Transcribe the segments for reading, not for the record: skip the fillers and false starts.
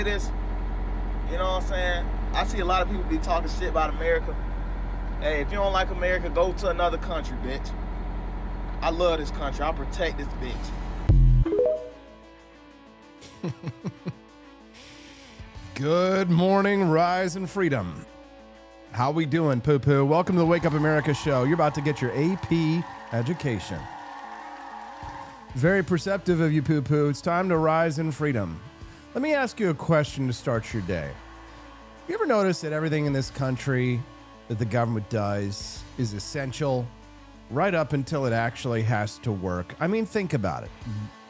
say this, you know what I'm saying? I see a lot of people be talking shit about America. Hey, if you don't like America, go to another country, bitch. I love this country. I'll protect this bitch. Good morning, Rise and Freedom. How we doing, poo-poo? Welcome to the Wake Up America show. You're about to get your AP education. Very perceptive of you, poo-poo. It's time to rise in freedom. Let me ask you a question to start your day. You ever notice that everything in this country that the government does is essential right up until it actually has to work? I mean, think about it.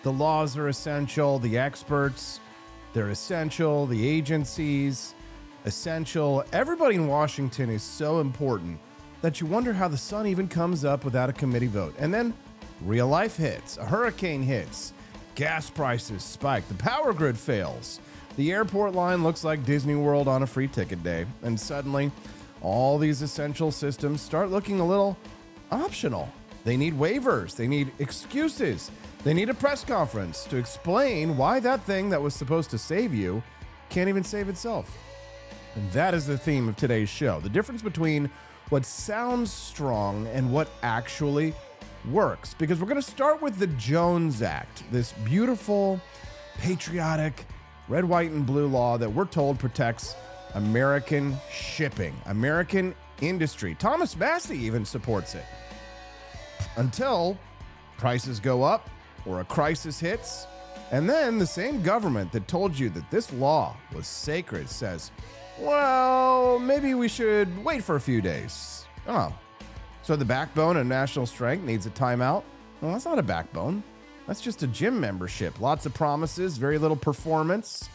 The laws are essential. The experts, they're essential. The agencies, essential. Everybody in Washington is so important that you wonder how the sun even comes up without a committee vote. And then real life hits, a hurricane hits, gas prices spike, the power grid fails, the airport line looks like Disney World on a free ticket day, and suddenly all these essential systems start looking a little optional. They need waivers, they need excuses, they need a press conference to explain why that thing that was supposed to save you can't even save itself. And that is the theme of today's show, the difference between what sounds strong and what actually works, because we're going to start with the Jones Act, this beautiful, patriotic, red, white, and blue law that we're told protects American shipping, American industry. Thomas Massey even supports it. Until prices go up or a crisis hits, and then the same government that told you that this law was sacred says, well, maybe we should wait for a few days. Oh, so the backbone of national strength needs a timeout? Well, that's not a backbone. That's just a gym membership. Lots of promises, very little performance,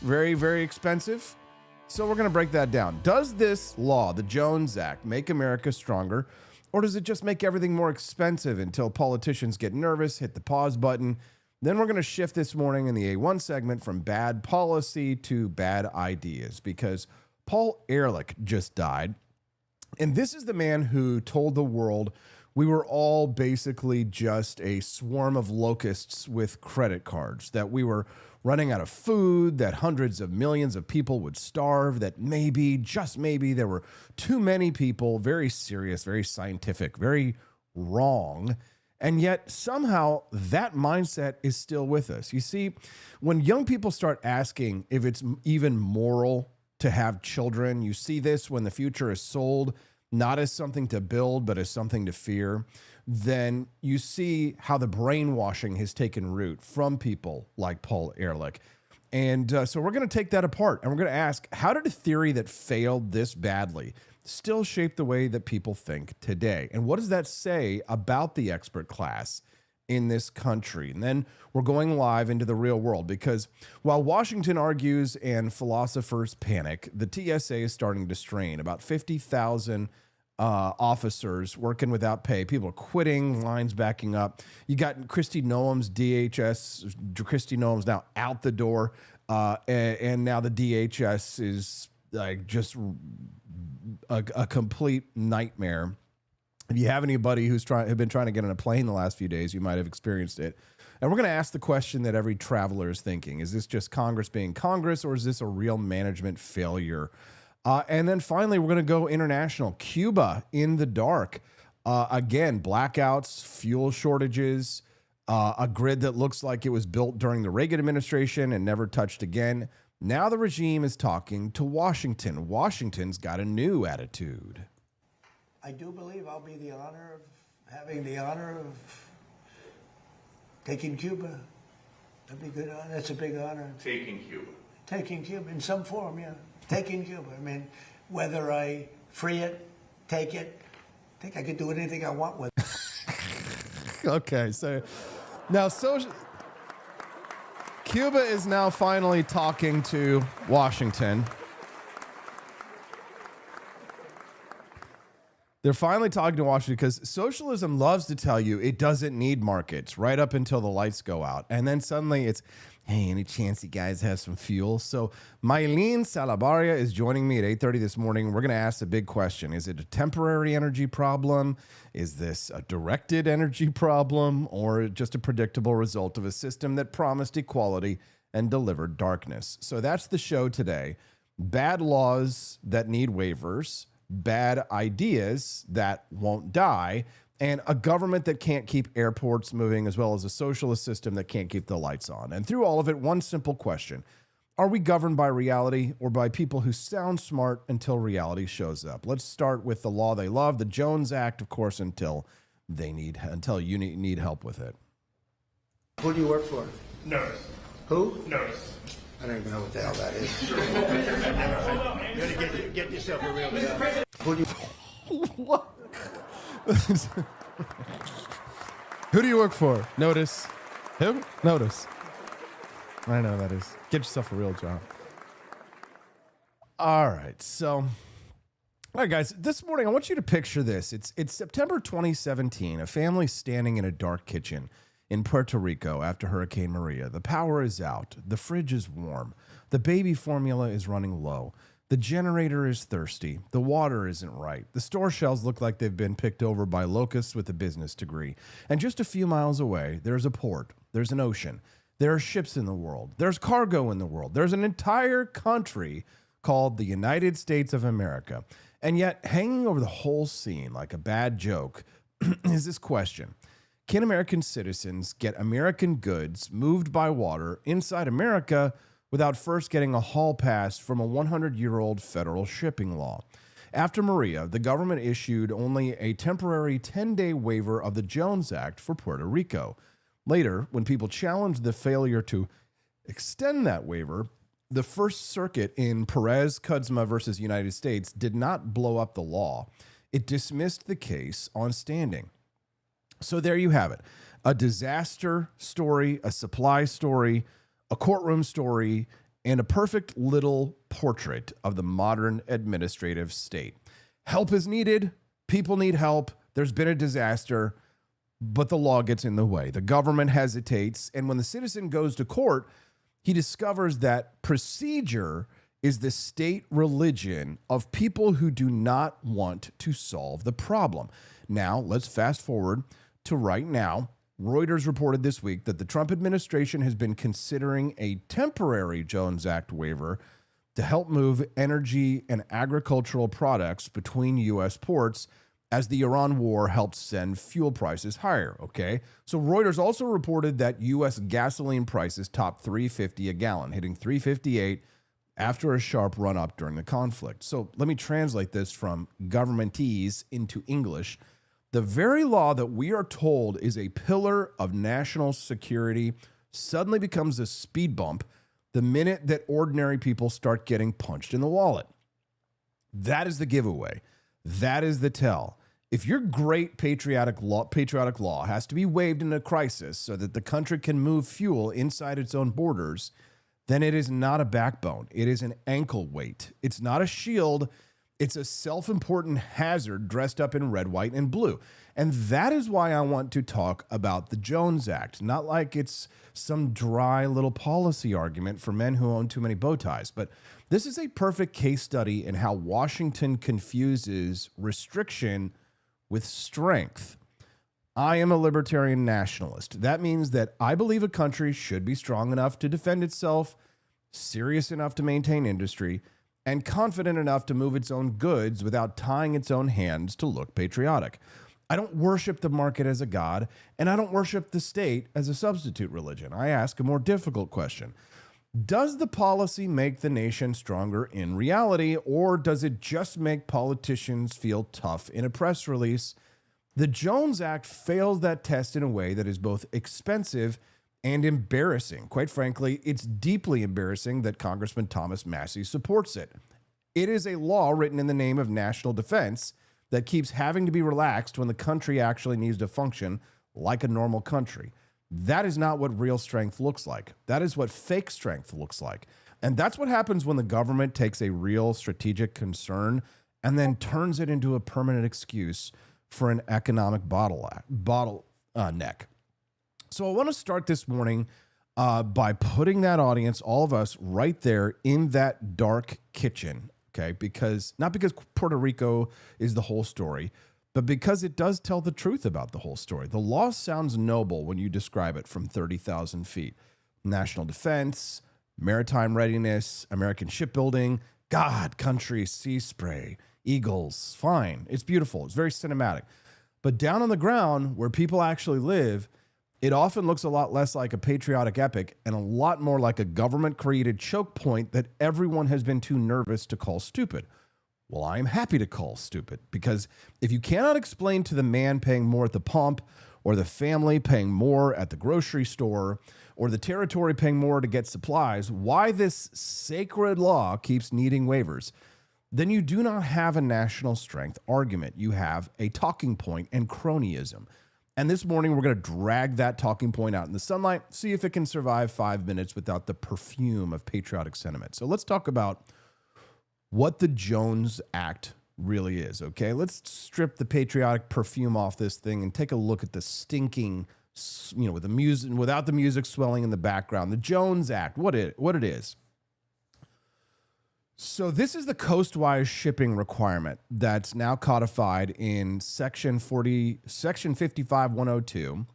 very, very expensive. So we're going to break that down. Does this law, the Jones Act, make America stronger, or does it just make everything more expensive until politicians get nervous, hit the pause button? Then we're going to shift this morning in the A1 segment from bad policy to bad ideas, because Paul Ehrlich just died. And this is the man who told the world we were all basically just a swarm of locusts with credit cards, that we were running out of food, that hundreds of millions of people would starve, that maybe, just maybe, there were too many people, very serious, very scientific, very wrong. And yet somehow that mindset is still with us. You see, when young people start asking if it's even moral to have children, you see this when the future is sold not as something to build, but as something to fear, then you see how the brainwashing has taken root from people like Paul Ehrlich. And so we're going to take that apart, and we're going to ask, how did a theory that failed this badly still shape the way that people think today? And what does that say about the expert class in this country? And then we're going live into the real world, because while Washington argues and philosophers panic, the TSA is starting to strain. About 50,000 officers working without pay. People are quitting, lines backing up. You got Kristi Noem's DHS. Kristi Noem's now out the door, and now the DHS is like just a complete nightmare. If you have anybody who's been trying to get on a plane the last few days, you might have experienced it. And we're going to ask the question that every traveler is thinking: is this just Congress being Congress, or is this a real management failure? And then finally, we're going to go international. Cuba in the dark. Again, blackouts, fuel shortages, a grid that looks like it was built during the Reagan administration and never touched again. Now the regime is talking to Washington. Washington's got a new attitude. I do believe I'll be having the honor of taking Cuba. That'd be good. That's a big honor. Taking Cuba. Taking Cuba in some form, yeah. Taking Cuba. I mean, whether I free it, take it, I think I could do anything I want with it. Okay, so now Cuba is now finally talking to Washington. They're finally talking to Washington because socialism loves to tell you it doesn't need markets right up until the lights go out. And then suddenly it's, hey, any chance you guys have some fuel? So Mailyn Salabarria is joining me at 8:30 this morning. We're going to ask the big question. Is it a temporary energy problem? Is this a directed energy problem? Or just a predictable result of a system that promised equality and delivered darkness. So that's the show today. Bad laws that need waivers, bad ideas that won't die, and a government that can't keep airports moving, as well as a socialist system that can't keep the lights on. And through all of it, one simple question. Are we governed by reality or by people who sound smart until reality shows up? Let's start with the law they love, the Jones Act, of course, until you need help with it. Who do you work for? Notice. Who? Notice. I don't even know what the hell that is. You gotta get yourself a real job. Who do you... What? Who do you work for? Notice. Who? Notice. I know that is. Get yourself a real job. All right. All right, guys. This morning, I want you to picture this. It's September 2017. A family standing in a dark kitchen in Puerto Rico after Hurricane Maria. The power is out. The fridge is warm. The baby formula is running low. The generator is thirsty. The water isn't right. The store shelves look like they've been picked over by locusts with a business degree. And just a few miles away, there's a port. There's an ocean. There are ships in the world. There's cargo in the world. There's an entire country called the United States of America. And yet, hanging over the whole scene like a bad joke is this question. Can American citizens get American goods moved by water inside America without first getting a hall pass from a 100-year-old federal shipping law? After Maria, the government issued only a temporary 10-day waiver of the Jones Act for Puerto Rico. Later, when people challenged the failure to extend that waiver, the First Circuit in Perez-Cudzma versus United States did not blow up the law. It dismissed the case on standing. So there you have it. A disaster story, a supply story, a courtroom story, and a perfect little portrait of the modern administrative state. Help is needed. People need help. There's been a disaster, but the law gets in the way. The government hesitates, and when the citizen goes to court, he discovers that procedure is the state religion of people who do not want to solve the problem. Now, let's fast forward to right now. Reuters reported this week that the Trump administration has been considering a temporary Jones Act waiver to help move energy and agricultural products between U.S. ports as the Iran war helped send fuel prices higher, okay? So Reuters also reported that U.S. gasoline prices topped $3.50 a gallon, hitting $3.58 after a sharp run-up during the conflict. So let me translate this from governmentese into English. The very law that we are told is a pillar of national security suddenly becomes a speed bump the minute that ordinary people start getting punched in the wallet. That is the giveaway. That is the tell. If your great patriotic law has to be waived in a crisis so that the country can move fuel inside its own borders, then it is not a backbone. It is an ankle weight. It's not a shield. It's a self-important hazard dressed up in red, white, and blue. And that is why I want to talk about the Jones Act, not like it's some dry little policy argument for men who own too many bow ties, but this is a perfect case study in how Washington confuses restriction with strength. I am a libertarian nationalist. That means that I believe a country should be strong enough to defend itself, serious enough to maintain industry, and confident enough to move its own goods without tying its own hands to look patriotic. I don't worship the market as a god, and I don't worship the state as a substitute religion. I ask a more difficult question. Does the policy make the nation stronger in reality, or does it just make politicians feel tough in a press release? The Jones Act fails that test in a way that is both expensive and embarrassing. Quite frankly, it's deeply embarrassing that Congressman Thomas Massie supports it. It is a law written in the name of national defense that keeps having to be relaxed when the country actually needs to function like a normal country. That is not what real strength looks like. That is what fake strength looks like. And that's what happens when the government takes a real strategic concern and then turns it into a permanent excuse for an economic bottleneck. So I want to start this morning by putting that audience, all of us, right there in that dark kitchen, okay? Not because Puerto Rico is the whole story, but because it does tell the truth about the whole story. The law sounds noble when you describe it from 30,000 feet. national defense, maritime readiness, American shipbuilding, God, country, sea spray, eagles, fine. It's beautiful. It's very cinematic. But down on the ground where people actually live, it often looks a lot less like a patriotic epic and a lot more like a government-created choke point that everyone has been too nervous to call stupid. Well, I'm happy to call stupid, because if you cannot explain to the man paying more at the pump, or the family paying more at the grocery store, or the territory paying more to get supplies, why this sacred law keeps needing waivers, then you do not have a national strength argument. You have a talking point and cronyism. And this morning, we're going to drag that talking point out in the sunlight, see if it can survive 5 minutes without the perfume of patriotic sentiment. So let's talk about what the Jones Act really is, okay? Let's strip the patriotic perfume off this thing and take a look at the stinking, with the music, without the music swelling in the background. The Jones Act, what it is. So this is the coastwise shipping requirement that's now codified in Section 55102.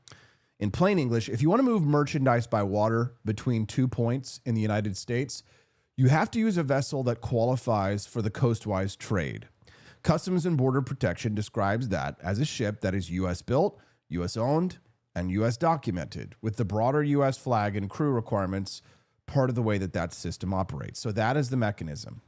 In plain English, if you want to move merchandise by water between 2 points in the United States, you have to use a vessel that qualifies for the coastwise trade. Customs and Border Protection describes that as a ship that is U.S. built, U.S. owned, and U.S. documented, with the broader U.S. flag and crew requirements part of the way that system operates. So that is the mechanism.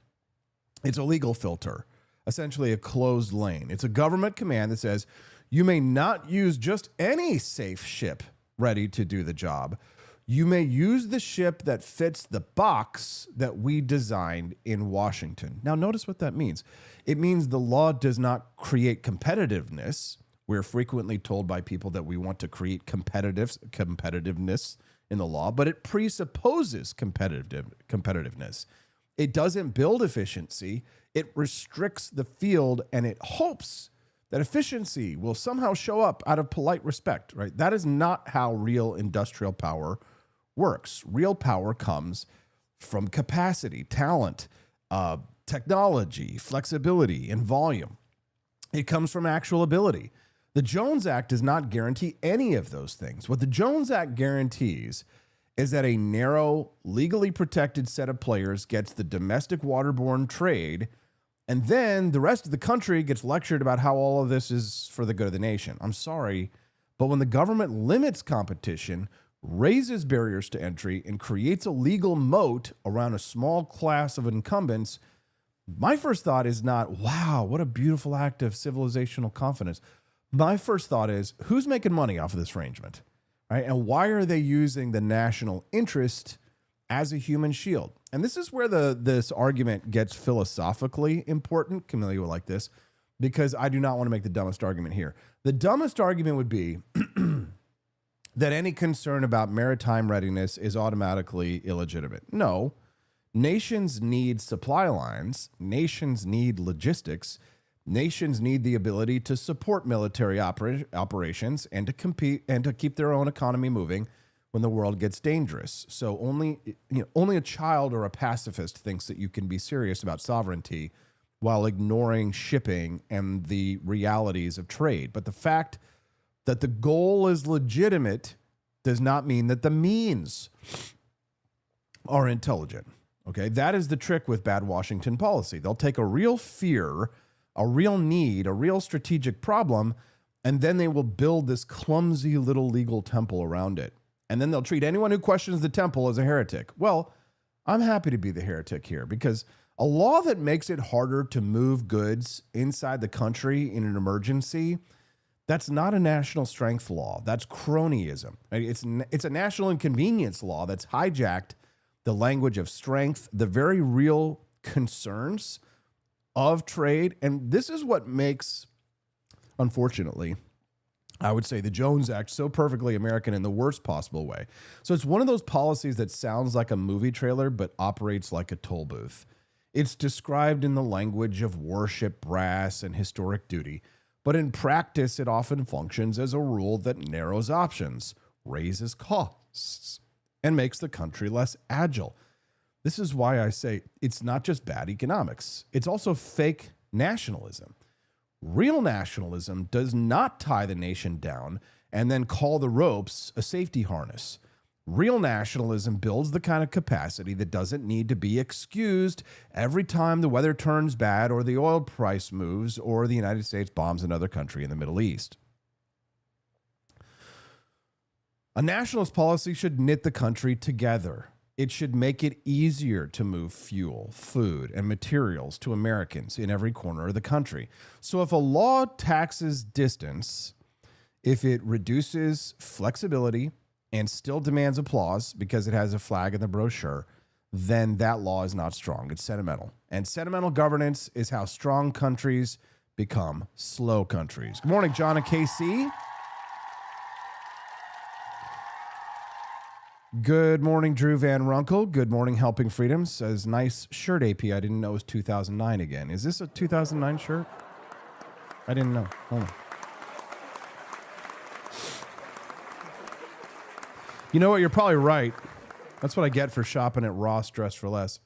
It's a legal filter, essentially a closed lane. It's a government command that says you may not use just any safe ship ready to do the job. You may use the ship that fits the box that we designed in Washington. Now, notice what that means. It means the law does not create competitiveness. We're frequently told by people that we want to create competitiveness in the law, but it presupposes competitiveness. It doesn't build efficiency. It restricts the field, and it hopes that efficiency will somehow show up out of polite respect, right? That is not how real industrial power works. Real power comes from capacity, talent, technology, flexibility, and volume. It comes from actual ability. The Jones Act does not guarantee any of those things. What the Jones Act guarantees is that a narrow, legally protected set of players gets the domestic waterborne trade, and then the rest of the country gets lectured about how all of this is for the good of the nation. I'm sorry, but when the government limits competition, raises barriers to entry, and creates a legal moat around a small class of incumbents, my first thought is not, wow, what a beautiful act of civilizational confidence. My first thought is, who's making money off of this arrangement, right? And why are they using the national interest as a human shield? And this is where this argument gets philosophically important. Camille will like this, because I do not want to make the dumbest argument here. The dumbest argument would be that any concern about maritime readiness is automatically illegitimate. No. Nations need supply lines. Nations need logistics. Nations need the ability to support military operations and to compete and to keep their own economy moving when the world gets dangerous. So only a child or a pacifist thinks that you can be serious about sovereignty while ignoring shipping and the realities of trade. But the fact that the goal is legitimate does not mean that the means are intelligent. Okay, that is the trick with bad Washington policy. They'll take a real fear, a real need, a real strategic problem, and then they will build this clumsy little legal temple around it. And then they'll treat anyone who questions the temple as a heretic. Well, I'm happy to be the heretic here, because a law that makes it harder to move goods inside the country in an emergency, that's not a national strength law. That's cronyism. It's a national inconvenience law that's hijacked the language of strength, the very real concerns of trade. And this is what makes, unfortunately, I would say, the Jones Act so perfectly American in the worst possible way. So it's one of those policies that sounds like a movie trailer but operates like a toll booth. It's described in the language of worship brass and historic duty, but in practice it often functions as a rule that narrows options, raises costs, and makes the country less agile. This is why I say it's not just bad economics. It's also fake nationalism. Real nationalism does not tie the nation down and then call the ropes a safety harness. Real nationalism builds the kind of capacity that doesn't need to be excused every time the weather turns bad or the oil price moves or the United States bombs another country in the Middle East. A nationalist policy should knit the country together. It should make it easier to move fuel, food, and materials to Americans in every corner of the country. So if a law taxes distance, if it reduces flexibility and still demands applause because it has a flag in the brochure, then that law is not strong. It's sentimental. And sentimental governance is how strong countries become slow countries. Good morning, John and KC. Good morning, Drew Van Runkle. Good morning, Helping Freedom. Says, nice shirt, AP. I didn't know it was 2009 again. Is this a 2009 shirt? I didn't know. Hold on. You know what? You're probably right. That's what I get for shopping at Ross Dress for Less.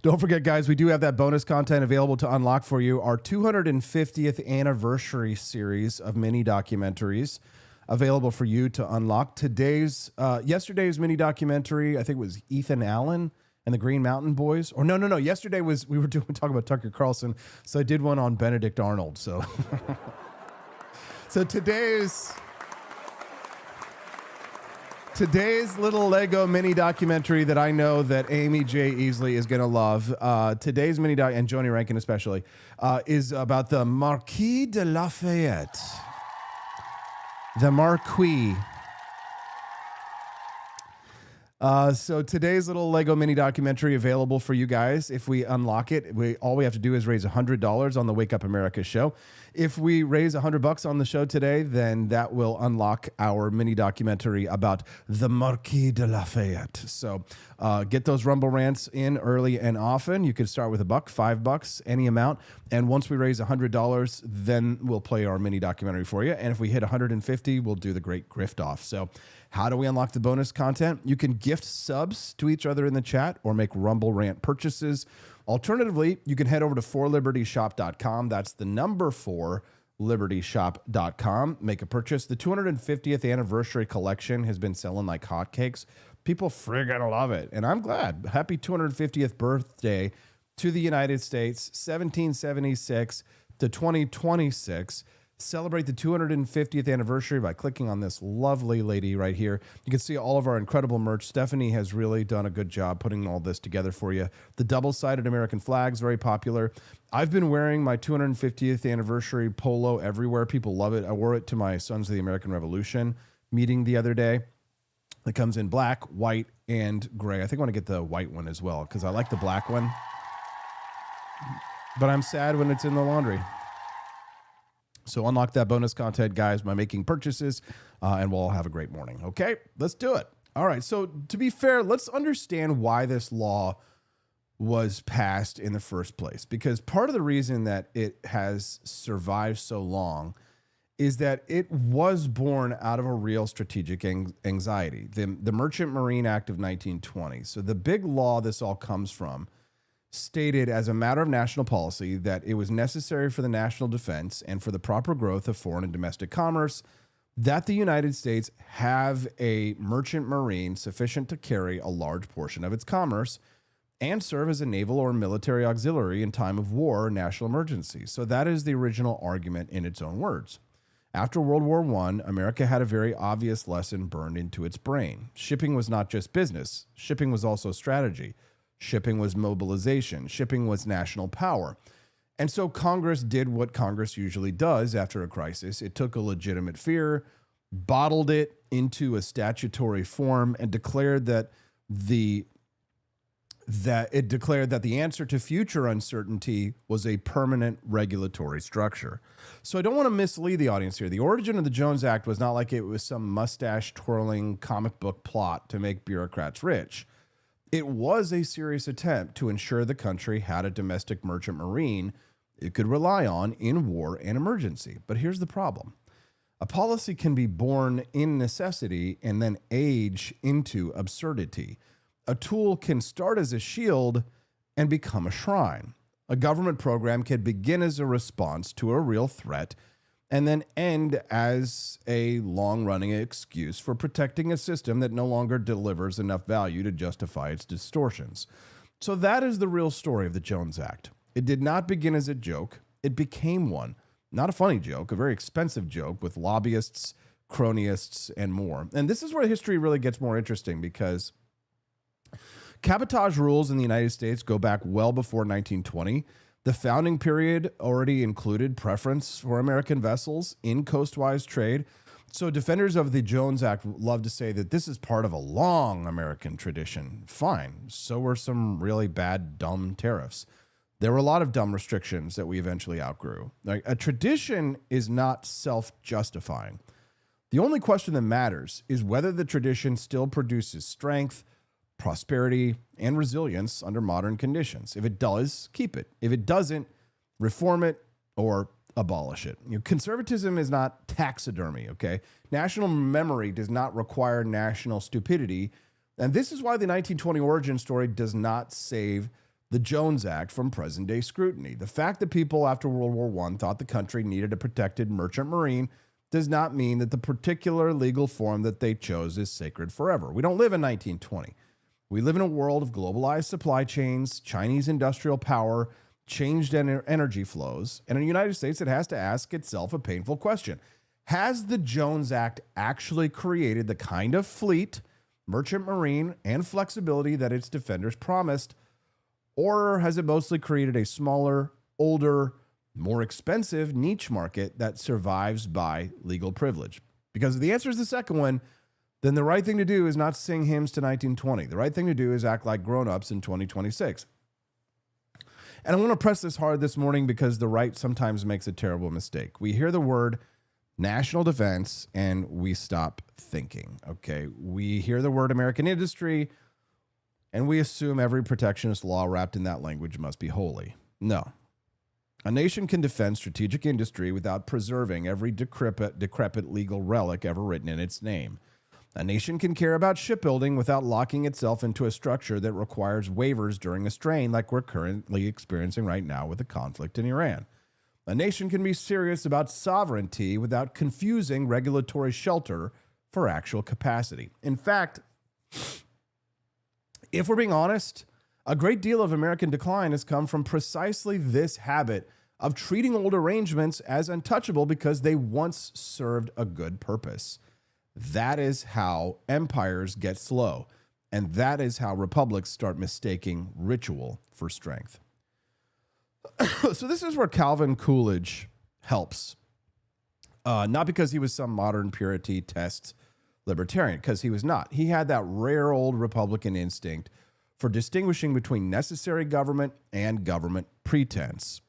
Don't forget, guys, we do have that bonus content available to unlock for you. Our 250th anniversary series of mini documentaries available for you to unlock. Yesterday's mini documentary, I think it was Ethan Allen and the Green Mountain Boys. Or no. Yesterday we were talking about Tucker Carlson, so I did one on Benedict Arnold. So, so today's little Lego mini documentary that I know that Amy J. Easley is going to love, today's mini doc, and Joni Rankin especially, is about the Marquis de Lafayette. The Marquis. So today's little Lego mini documentary available for you guys. If we unlock it, all we have to do is raise $100 on the Wake Up America show. If we raise $100 on the show today, then that will unlock our mini documentary about the Marquis de Lafayette. So get those Rumble rants in early and often. You can start with $1, $5, any amount. And once we raise $100, then we'll play our mini documentary for you. And if we hit 150, we'll do the great grift off. So how do we unlock the bonus content? You can gift subs to each other in the chat or make Rumble rant purchases. Alternatively, you can head over to 4libertyshop.com. That's the number 4libertyshop.com. Make a purchase. The 250th anniversary collection has been selling like hotcakes. People friggin' love it. And I'm glad. Happy 250th birthday to the United States, 1776 to 2026. Celebrate the 250th anniversary by clicking on this lovely lady right here. You can see all of our incredible merch. Stephanie has really done a good job putting all this together for you. The double-sided American flag's very popular. I've been wearing my 250th anniversary polo everywhere. People love it. I wore it to my Sons of the American Revolution meeting the other day. It comes in black, white, and gray. I think I want to get the white one as well because I like the black one. But I'm sad when it's in the laundry. So unlock that bonus content, guys, by making purchases, and we'll all have a great morning. Okay, let's do it. All right, so to be fair, let's understand why this law was passed in the first place. Because part of the reason that it has survived so long is that it was born out of a real strategic anxiety. The Merchant Marine Act of 1920. So the big law this all comes from stated as a matter of national policy that it was necessary for the national defense and for the proper growth of foreign and domestic commerce that the United States have a merchant marine sufficient to carry a large portion of its commerce and serve as a naval or military auxiliary in time of war or national emergency. So that is the original argument in its own words. After World War I, America had a very obvious lesson burned into its brain. Shipping was not just business. Shipping was also strategy. Shipping was mobilization. Shipping was national power. And so Congress did what Congress usually does after a crisis. It took a legitimate fear, bottled it into a statutory form, and declared that the answer to future uncertainty was a permanent regulatory structure. So I don't want to mislead the audience here. The origin of the Jones Act was not like it was some mustache-twirling comic book plot to make bureaucrats rich. It was a serious attempt to ensure the country had a domestic merchant marine it could rely on in war and emergency. But here's the problem. A policy can be born in necessity and then age into absurdity. A tool can start as a shield and become a shrine. A government program can begin as a response to a real threat and then end as a long-running excuse for protecting a system that no longer delivers enough value to justify its distortions. So that is the real story of the Jones Act. It did not begin as a joke. It became one. Not a funny joke, a very expensive joke with lobbyists, cronyists, and more. And this is where history really gets more interesting, because cabotage rules in the United States go back well before 1920. The founding period already included preference for American vessels in coastwise trade. So defenders of the Jones Act love to say that this is part of a long American tradition. Fine. So were some really bad, dumb tariffs. There were a lot of dumb restrictions that we eventually outgrew. Like, a tradition is not self-justifying. The only question that matters is whether the tradition still produces strength, prosperity, and resilience under modern conditions. If it does, keep it. If it doesn't, reform it or abolish it. Conservatism is not taxidermy, okay? National memory does not require national stupidity, and this is why the 1920 origin story does not save the Jones Act from present-day scrutiny. The fact that people after World War I thought the country needed a protected merchant marine does not mean that the particular legal form that they chose is sacred forever. We don't live in 1920. We live in a world of globalized supply chains, Chinese industrial power, changed energy flows, and in the United States, it has to ask itself a painful question. Has the Jones Act actually created the kind of fleet, merchant marine, and flexibility that its defenders promised, or has it mostly created a smaller, older, more expensive niche market that survives by legal privilege? Because if the answer is the second one, then the right thing to do is not sing hymns to 1920. The right thing to do is act like grown-ups in 2026. And I want to press this hard this morning because the right sometimes makes a terrible mistake. We hear the word national defense and we stop thinking, okay? We hear the word American industry and we assume every protectionist law wrapped in that language must be holy. No. A nation can defend strategic industry without preserving every decrepit legal relic ever written in its name. A nation can care about shipbuilding without locking itself into a structure that requires waivers during a strain like we're currently experiencing right now with the conflict in Iran. A nation can be serious about sovereignty without confusing regulatory shelter for actual capacity. In fact, if we're being honest, a great deal of American decline has come from precisely this habit of treating old arrangements as untouchable because they once served a good purpose. That is how empires get slow, and that is how republics start mistaking ritual for strength. So this is where Calvin Coolidge helps. Not because he was some modern purity test libertarian, because he was not. He had that rare old Republican instinct for distinguishing between necessary government and government pretense.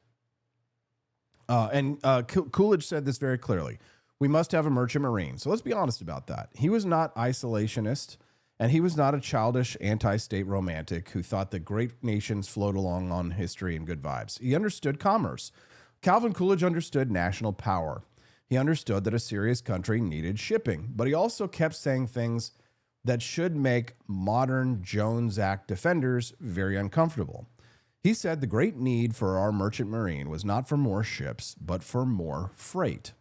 Coolidge said this very clearly. We must have a merchant marine. So let's be honest about that. He was not isolationist, and he was not a childish anti-state romantic who thought that great nations float along on history and good vibes. He understood commerce. Calvin Coolidge understood national power. He understood that a serious country needed shipping, but he also kept saying things that should make modern Jones Act defenders very uncomfortable. He said the great need for our merchant marine was not for more ships, but for more freight.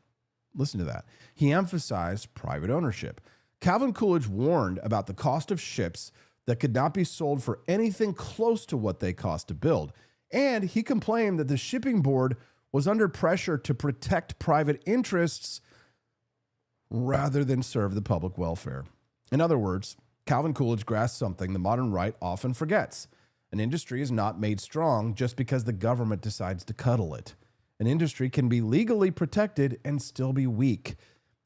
Listen to that. He emphasized private ownership. Calvin Coolidge warned about the cost of ships that could not be sold for anything close to what they cost to build. And he complained that the shipping board was under pressure to protect private interests rather than serve the public welfare. In other words, Calvin Coolidge grasped something the modern right often forgets. An industry is not made strong just because the government decides to cuddle it. An industry can be legally protected and still be weak.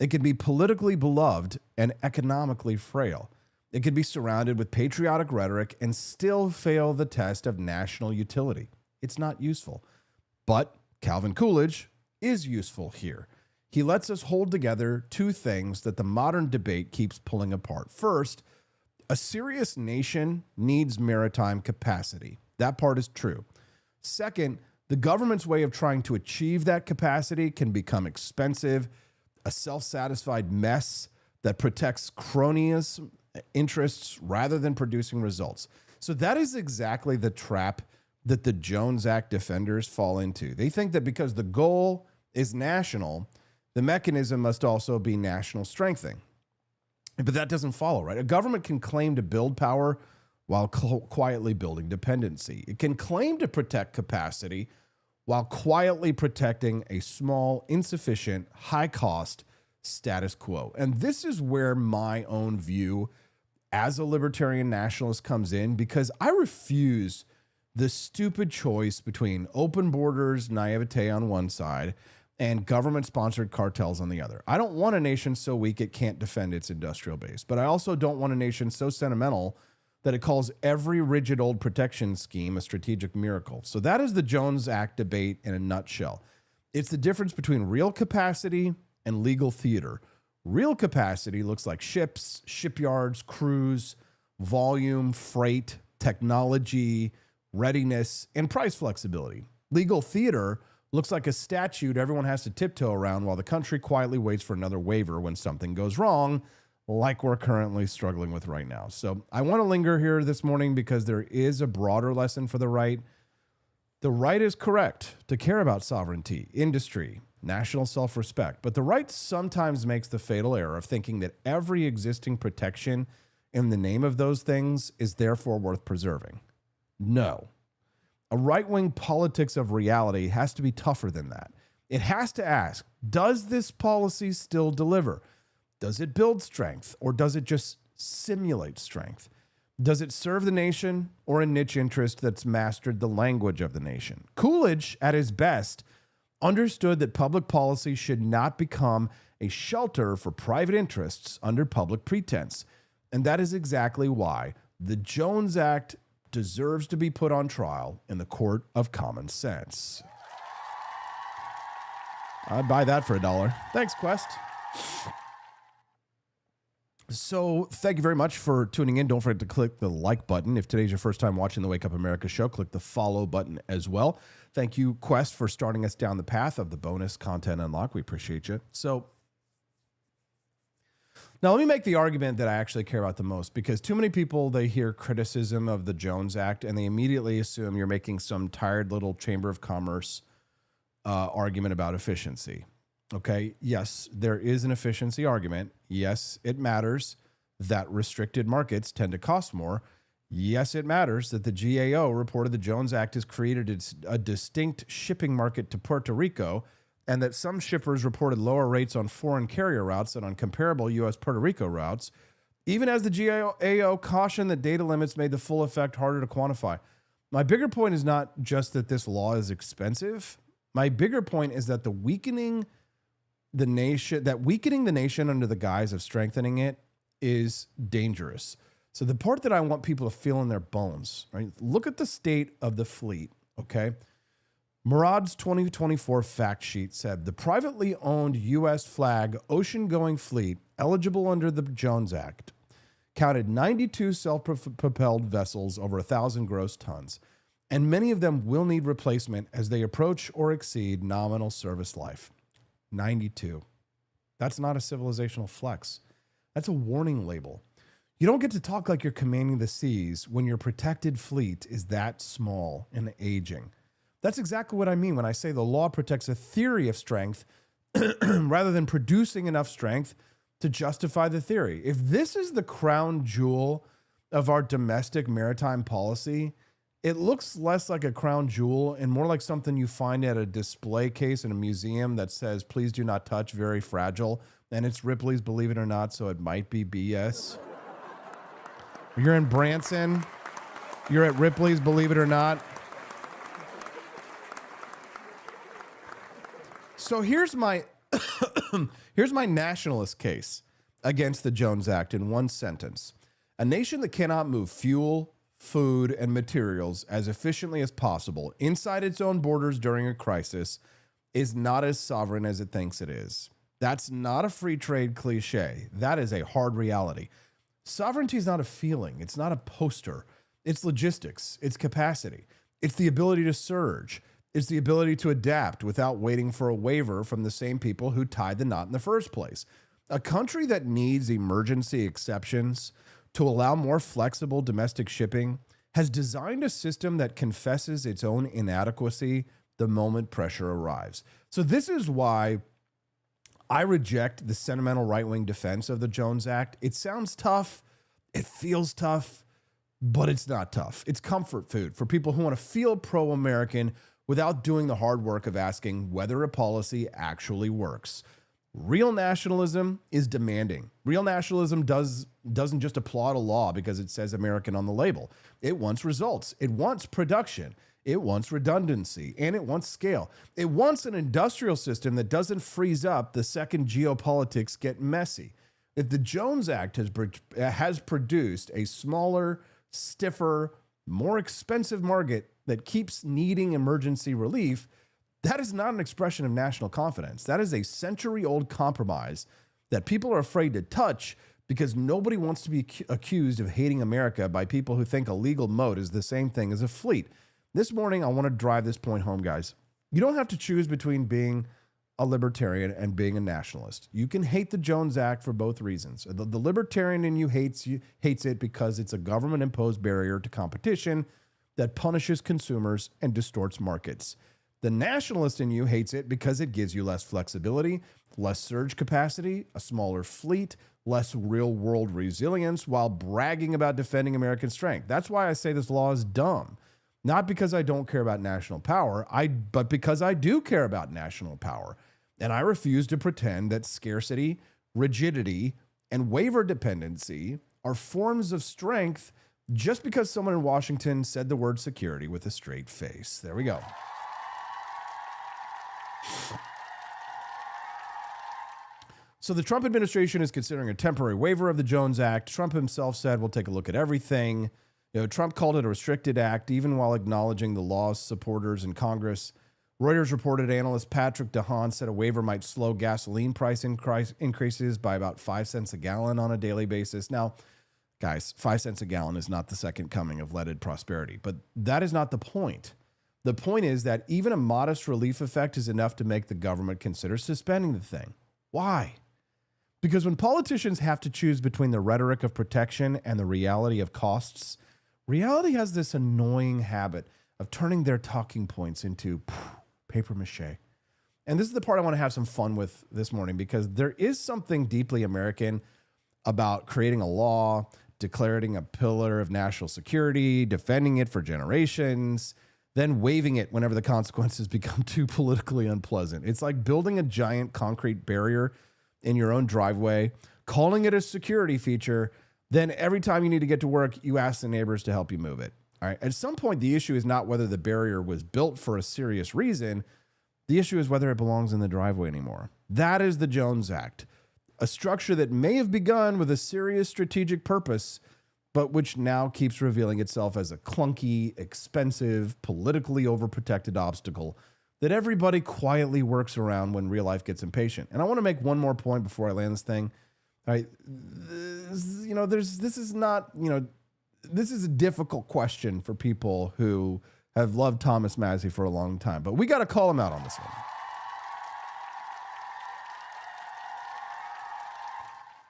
It can be politically beloved and economically frail. It can be surrounded with patriotic rhetoric and still fail the test of national utility. It's not useful. But Calvin Coolidge is useful here. He lets us hold together two things that the modern debate keeps pulling apart. First, a serious nation needs maritime capacity. That part is true. Second, the government's way of trying to achieve that capacity can become expensive, a self-satisfied mess that protects cronies' interests rather than producing results. So that is exactly the trap that the Jones Act defenders fall into. They think that because the goal is national, the mechanism must also be national strengthening. But that doesn't follow, right? A government can claim to build power while quietly building dependency. It can claim to protect capacity while quietly protecting a small, insufficient, high-cost status quo. And this is where my own view as a libertarian nationalist comes in, because I refuse the stupid choice between open borders, naivete on one side, and government-sponsored cartels on the other. I don't want a nation so weak it can't defend its industrial base, but I also don't want a nation so sentimental that it calls every rigid old protection scheme a strategic miracle. So that is the Jones Act debate in a nutshell. It's the difference between real capacity and legal theater. Real capacity looks like ships, shipyards, crews, volume, freight, technology, readiness, and price flexibility. Legal theater looks like a statute everyone has to tiptoe around while the country quietly waits for another waiver when something goes wrong, like we're currently struggling with right now. So I want to linger here this morning because there is a broader lesson for the right. The right is correct to care about sovereignty, industry, national self-respect, but the right sometimes makes the fatal error of thinking that every existing protection in the name of those things is therefore worth preserving. No. A right-wing politics of reality has to be tougher than that. It has to ask, does this policy still deliver? Does it build strength, or does it just simulate strength? Does it serve the nation or a niche interest that's mastered the language of the nation? Coolidge, at his best, understood that public policy should not become a shelter for private interests under public pretense. And that is exactly why the Jones Act deserves to be put on trial in the court of common sense. I'd buy that for $1. Thanks, Quest. So thank you very much for tuning in. Don't forget to click the like button. If today's your first time watching the Wake Up America show, click the follow button as well. Thank you, Quest, for starting us down the path of the bonus content unlock. We appreciate you. So now let me make the argument that I actually care about the most, because too many people, they hear criticism of the Jones Act and they immediately assume you're making some tired little Chamber of Commerce argument about efficiency. Okay, yes, there is an efficiency argument. Yes, it matters that restricted markets tend to cost more. Yes, it matters that the GAO reported the Jones Act has created a distinct shipping market to Puerto Rico, and that some shippers reported lower rates on foreign carrier routes than on comparable U.S.-Puerto Rico routes, even as the GAO cautioned that data limits made the full effect harder to quantify. My bigger point is not just that this law is expensive. My bigger point is that weakening the nation under the guise of strengthening it is dangerous. So the part that I want people to feel in their bones, right? Look at the state of the fleet, okay? Murad's 2024 fact sheet said the privately owned U.S. flag ocean-going fleet eligible under the Jones Act counted 92 self-propelled vessels over 1,000 gross tons, and many of them will need replacement as they approach or exceed nominal service life. 92. That's not a civilizational flex. That's a warning label. You don't get to talk like you're commanding the seas when your protected fleet is that small and aging. That's exactly what I mean when I say the law protects a theory of strength rather than producing enough strength to justify the theory. If this is the crown jewel of our domestic maritime policy, it looks less like a crown jewel and more like something you find at a display case in a museum that says, please do not touch, very fragile. And it's Ripley's Believe It or Not, so it might be BS. You're in Branson. You're at Ripley's Believe It or Not. So here's my nationalist case against the Jones Act in one sentence. A nation that cannot move fuel, food, and materials as efficiently as possible inside its own borders during a crisis is not as sovereign as it thinks it is. That's not a free trade cliche. That is a hard reality. Sovereignty is not a feeling. It's not a poster. It's logistics. It's capacity. It's the ability to surge. It's the ability to adapt without waiting for a waiver from the same people who tied the knot in the first place. A country that needs emergency exceptions to allow more flexible domestic shipping has designed a system that confesses its own inadequacy the moment pressure arrives. So this is why I reject the sentimental right-wing defense of the Jones Act. It sounds tough. It feels tough, but it's not tough. It's comfort food for people who want to feel pro-American without doing the hard work of asking whether a policy actually works. Real nationalism is demanding. Real nationalism doesn't just applaud a law because it says American on the label. It wants results. It wants production. It wants redundancy, and it wants scale. It wants an industrial system that doesn't freeze up the second geopolitics get messy. If the Jones Act has produced a smaller, stiffer, more expensive market that keeps needing emergency relief, that is not an expression of national confidence. That is a century-old compromise that people are afraid to touch because nobody wants to be accused of hating America by people who think a legal moat is the same thing as a fleet. This morning, I want to drive this point home, guys. You don't have to choose between being a libertarian and being a nationalist. You can hate the Jones Act for both reasons. The libertarian in you hates it because it's a government-imposed barrier to competition that punishes consumers and distorts markets. The nationalist in you hates it because it gives you less flexibility, less surge capacity, a smaller fleet, less real-world resilience, while bragging about defending American strength. That's why I say this law is dumb. Not because I don't care about national power, but because I do care about national power. And I refuse to pretend that scarcity, rigidity, and waiver dependency are forms of strength just because someone in Washington said the word security with a straight face. There we go. So the Trump administration is considering a temporary waiver of the Jones Act. Trump himself said, we'll take a look at everything. Trump called it a restricted act, even while acknowledging the law's supporters in Congress. Reuters reported analyst Patrick DeHaan said a waiver might slow gasoline price increases by about 5 cents a gallon on a daily basis. Now, guys, 5 cents a gallon is not the second coming of leaded prosperity, but that is not the point. The point is that even a modest relief effect is enough to make the government consider suspending the thing. Why? Because when politicians have to choose between the rhetoric of protection and the reality of costs, reality has this annoying habit of turning their talking points into paper mache. And this is the part I want to have some fun with this morning because there is something deeply American about creating a law, declaring a pillar of national security, defending it for generations, then waiving it whenever the consequences become too politically unpleasant. It's like building a giant concrete barrier in your own driveway, calling it a security feature. Then every time you need to get to work, you ask the neighbors to help you move it. All right. At some point, the issue is not whether the barrier was built for a serious reason. The issue is whether it belongs in the driveway anymore. That is the Jones Act, a structure that may have begun with a serious strategic purpose, but which now keeps revealing itself as a clunky, expensive, politically overprotected obstacle that everybody quietly works around when real life gets impatient. And I want to make one more point before I land this thing. All right, this is a difficult question for people who have loved Thomas Massie for a long time, but we got to call him out on this one.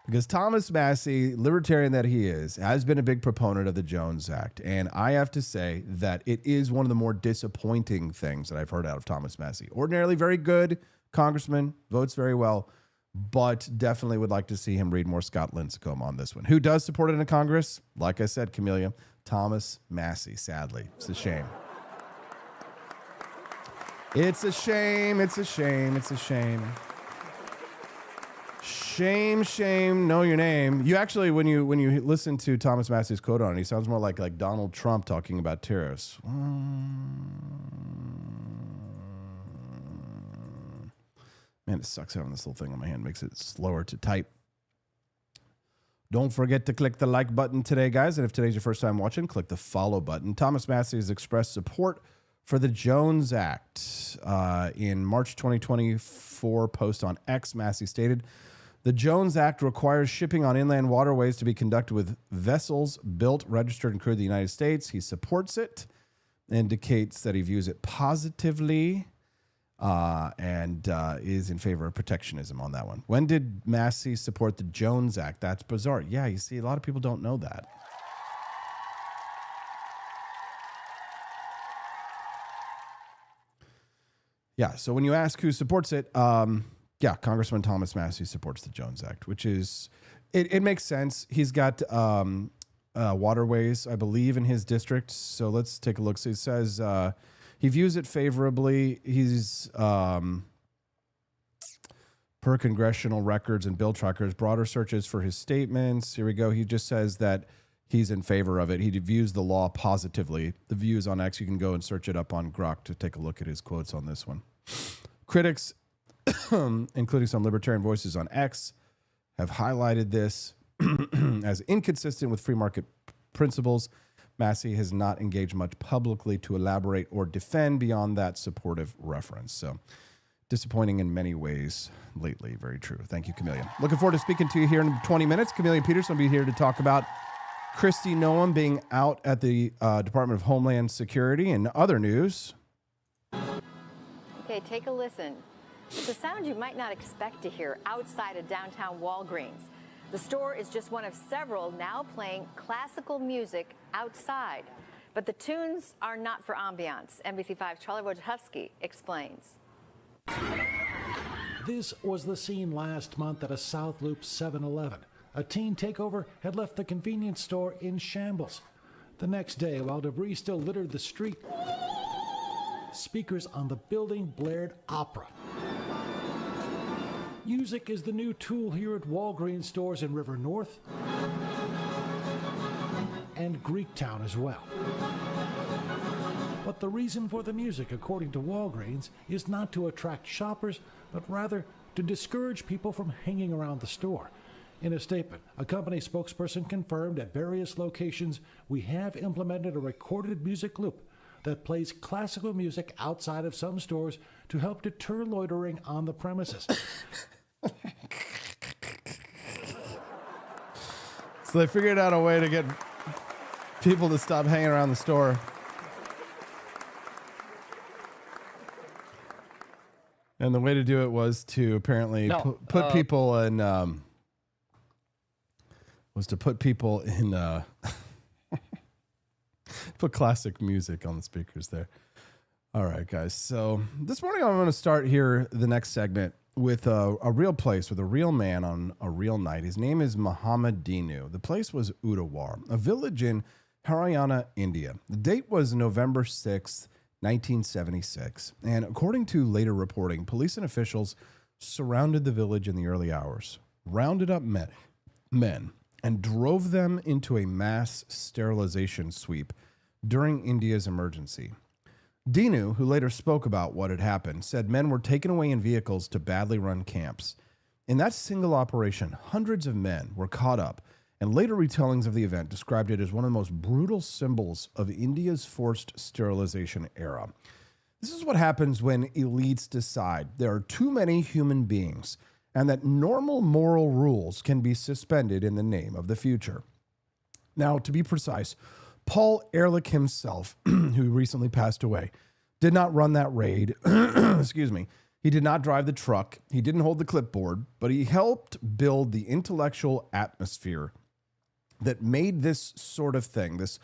Because Thomas Massie, libertarian that he is, has been a big proponent of the Jones Act. And I have to say that it is one of the more disappointing things that I've heard out of Thomas Massie. Ordinarily very good congressman, votes very well, but definitely would like to see him read more Scott Lincecum on this one. Who does support it in Congress? Like I said, Camellia, Thomas Massie, sadly. It's a shame. It's a shame. It's a shame. It's a shame. Shame, know your name. You actually, when you listen to Thomas Massie's quote on it, he sounds more like Donald Trump talking about tariffs. Man, it sucks having this little thing on my hand. Makes it slower to type. Don't forget to click the like button today, guys. And if today's your first time watching, click the follow button. Thomas Massie has expressed support for the Jones Act. In March 2024 post on X, Massie stated, the Jones Act requires shipping on inland waterways to be conducted with vessels built, registered, and crewed in the United States. He supports it, indicates that he views it positively, and is in favor of protectionism on that one. When did Massie support the Jones Act? That's bizarre. Yeah, you see, a lot of people don't know that. Yeah, so when you ask who supports it, Yeah, Congressman Thomas Massey supports the Jones Act, which is, it makes sense. He's got waterways, I believe, in his district. So let's take a look. So he says he views it favorably. He's, per congressional records and bill trackers, broader searches for his statements. Here we go. He just says that he's in favor of it. He views the law positively. The views on X, you can go and search it up on Grok to take a look at his quotes on this one. Critics, including some libertarian voices on X, have highlighted this as inconsistent with free market principles. Massey has not engaged much publicly to elaborate or defend beyond that supportive reference. So disappointing in many ways lately. Very true. Thank you, Chameleon. Looking forward to speaking to you here in 20 minutes. Chameleon Peterson will be here to talk about Kristi Noem being out at the Department of Homeland Security and other news. Okay, take a listen. It's a sound you might not expect to hear outside of downtown Walgreens. The store is just one of several now playing classical music outside. But the tunes are not for ambiance. NBC5's Charlie Wojciechowski explains. This was the scene last month at a South Loop 7-Eleven. A teen takeover had left the convenience store in shambles. The next day, while debris still littered the street, speakers on the building blared opera. Music is the new tool here at Walgreens stores in River North and Greektown as well. But the reason for the music, according to Walgreens, is not to attract shoppers, but rather to discourage people from hanging around the store. In a statement, a company spokesperson confirmed at various locations, we have implemented a recorded music loop that plays classical music outside of some stores to help deter loitering on the premises. So they figured out a way to get people to stop hanging around the store. And the way to do it was to apparently put people in put classic music on the speakers there. All right, guys. So this morning I'm going to start here the next segment with a real place, with a real man on a real night. His name is Muhammad Dinu. The place was Udawar, a village in Haryana, India. The date was November 6th, 1976. And according to later reporting, police and officials surrounded the village in the early hours, rounded up men, and drove them into a mass sterilization sweep during India's emergency. Dinu, who later spoke about what had happened, said men were taken away in vehicles to badly run camps. In that single operation, hundreds of men were caught up, and later retellings of the event described it as one of the most brutal symbols of India's forced sterilization era. This is what happens when elites decide there are too many human beings and that normal moral rules can be suspended in the name of the future. Now, to be precise, Paul Ehrlich himself, who recently passed away, did not run that raid. Excuse me. He did not drive the truck. He didn't hold the clipboard, but he helped build the intellectual atmosphere that made this sort of thing, this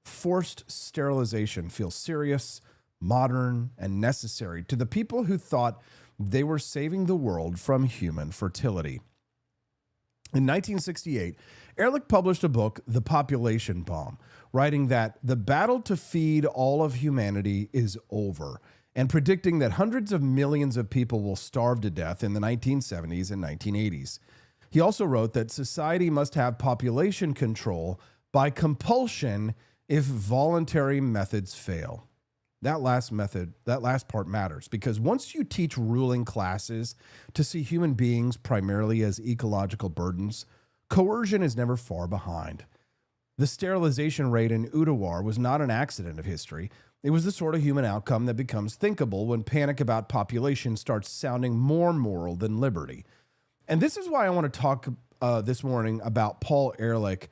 forced sterilization, feel serious, modern, and necessary to the people who thought they were saving the world from human fertility. In 1968, Ehrlich published a book, The Population Bomb, writing that the battle to feed all of humanity is over, and predicting that hundreds of millions of people will starve to death in the 1970s and 1980s. He also wrote that society must have population control by compulsion if voluntary methods fail. That last part matters, because once you teach ruling classes to see human beings primarily as ecological burdens, coercion is never far behind. The sterilization rate in Udawar was not an accident of history. It was the sort of human outcome that becomes thinkable when panic about population starts sounding more moral than liberty. And this is why I want to talk this morning about Paul Ehrlich,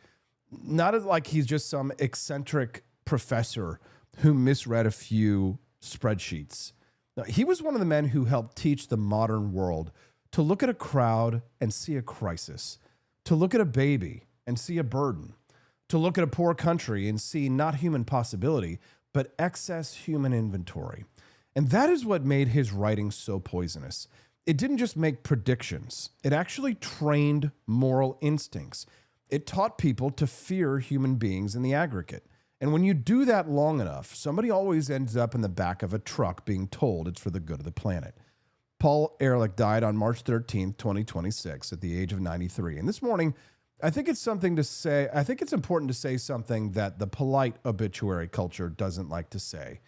not as like he's just some eccentric professor who misread a few spreadsheets. Now, he was one of the men who helped teach the modern world to look at a crowd and see a crisis, to look at a baby and see a burden, to look at a poor country and see not human possibility, but excess human inventory. And that is what made his writing so poisonous. it didn't just make predictions. It actually trained moral instincts. It taught people to fear human beings in the aggregate. And when you do that long enough, somebody always ends up in the back of a truck being told it's for the good of the planet. Paul Ehrlich died on March 13th, 2026 at the age of 93. And this morning, I think it's important to say something that the polite obituary culture doesn't like to say.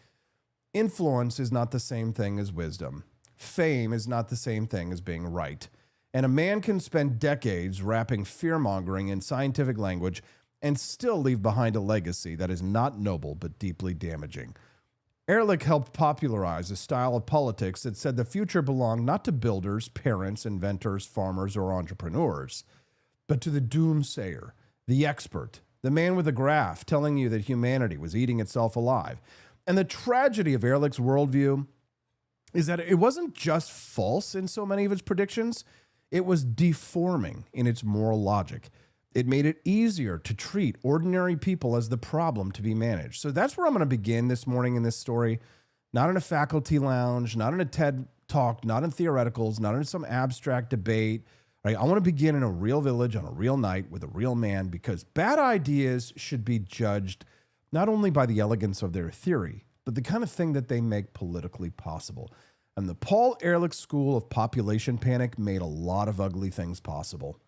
Influence is not the same thing as wisdom. Fame is not the same thing as being right. And a man can spend decades wrapping fear-mongering in scientific language and still leave behind a legacy that is not noble but deeply damaging. Ehrlich helped popularize a style of politics that said the future belonged not to builders, parents, inventors, farmers, or entrepreneurs, but to the doomsayer, the expert, the man with a graph telling you that humanity was eating itself alive. And the tragedy of Ehrlich's worldview is that it wasn't just false in so many of its predictions, it was deforming in its moral logic. It made it easier to treat ordinary people as the problem to be managed. So that's where I'm going to begin this morning in this story. Not in a faculty lounge, not in a TED talk, not in theoreticals, not in some abstract debate. Right? I want to begin in a real village on a real night with a real man, because bad ideas should be judged not only by the elegance of their theory, but the kind of thing that they make politically possible. And the Paul Ehrlich School of Population Panic made a lot of ugly things possible.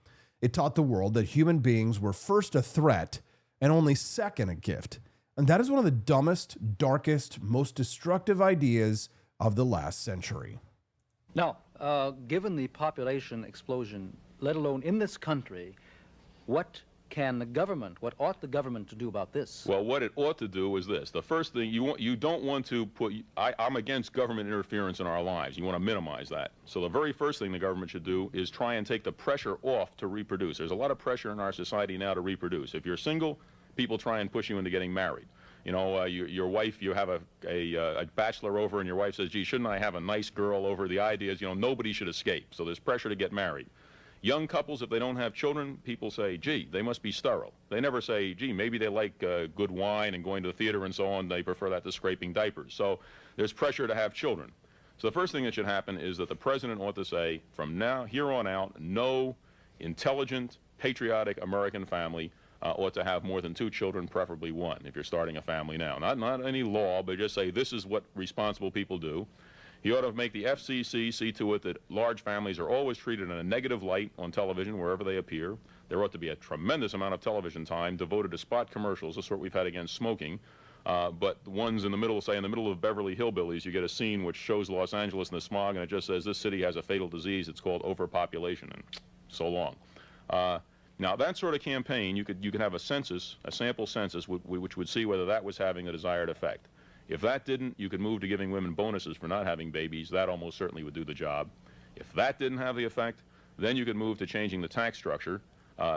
It taught the world that human beings were first a threat and only second a gift. And that is one of the dumbest, darkest, most destructive ideas of the last century. Now, given the population explosion, let alone in this country, what ought the government to do about this? Well, what it ought to do is this. The first thing, you don't want to put, I'm against government interference in our lives. You want to minimize that. So the very first thing the government should do is try and take the pressure off to reproduce. There's a lot of pressure in our society now to reproduce. If you're single, people try and push you into getting married. You know, your wife, you have a bachelor over and your wife says, gee, shouldn't I have a nice girl over? The idea is, nobody should escape. So there's pressure to get married. Young couples, if they don't have children, people say, gee, they must be sterile. They never say, gee, maybe they like good wine and going to the theater and so on. They prefer that to scraping diapers. So there's pressure to have children. So the first thing that should happen is that the president ought to say, from here on out, no intelligent, patriotic American family ought to have more than 2 children, preferably 1, if you're starting a family now. Not any law, but just say this is what responsible people do. He ought to make the FCC see to it that large families are always treated in a negative light on television wherever they appear. There ought to be a tremendous amount of television time devoted to spot commercials, the sort we've had against smoking. But the ones in the middle, say in the middle of Beverly Hillbillies, you get a scene which shows Los Angeles in the smog, and it just says this city has a fatal disease. It's called overpopulation, and so long. Now, that sort of campaign, you could have a census, a sample census, which would see whether that was having the desired effect. If that didn't, you could move to giving women bonuses for not having babies. That almost certainly would do the job. If that didn't have the effect, then you could move to changing the tax structure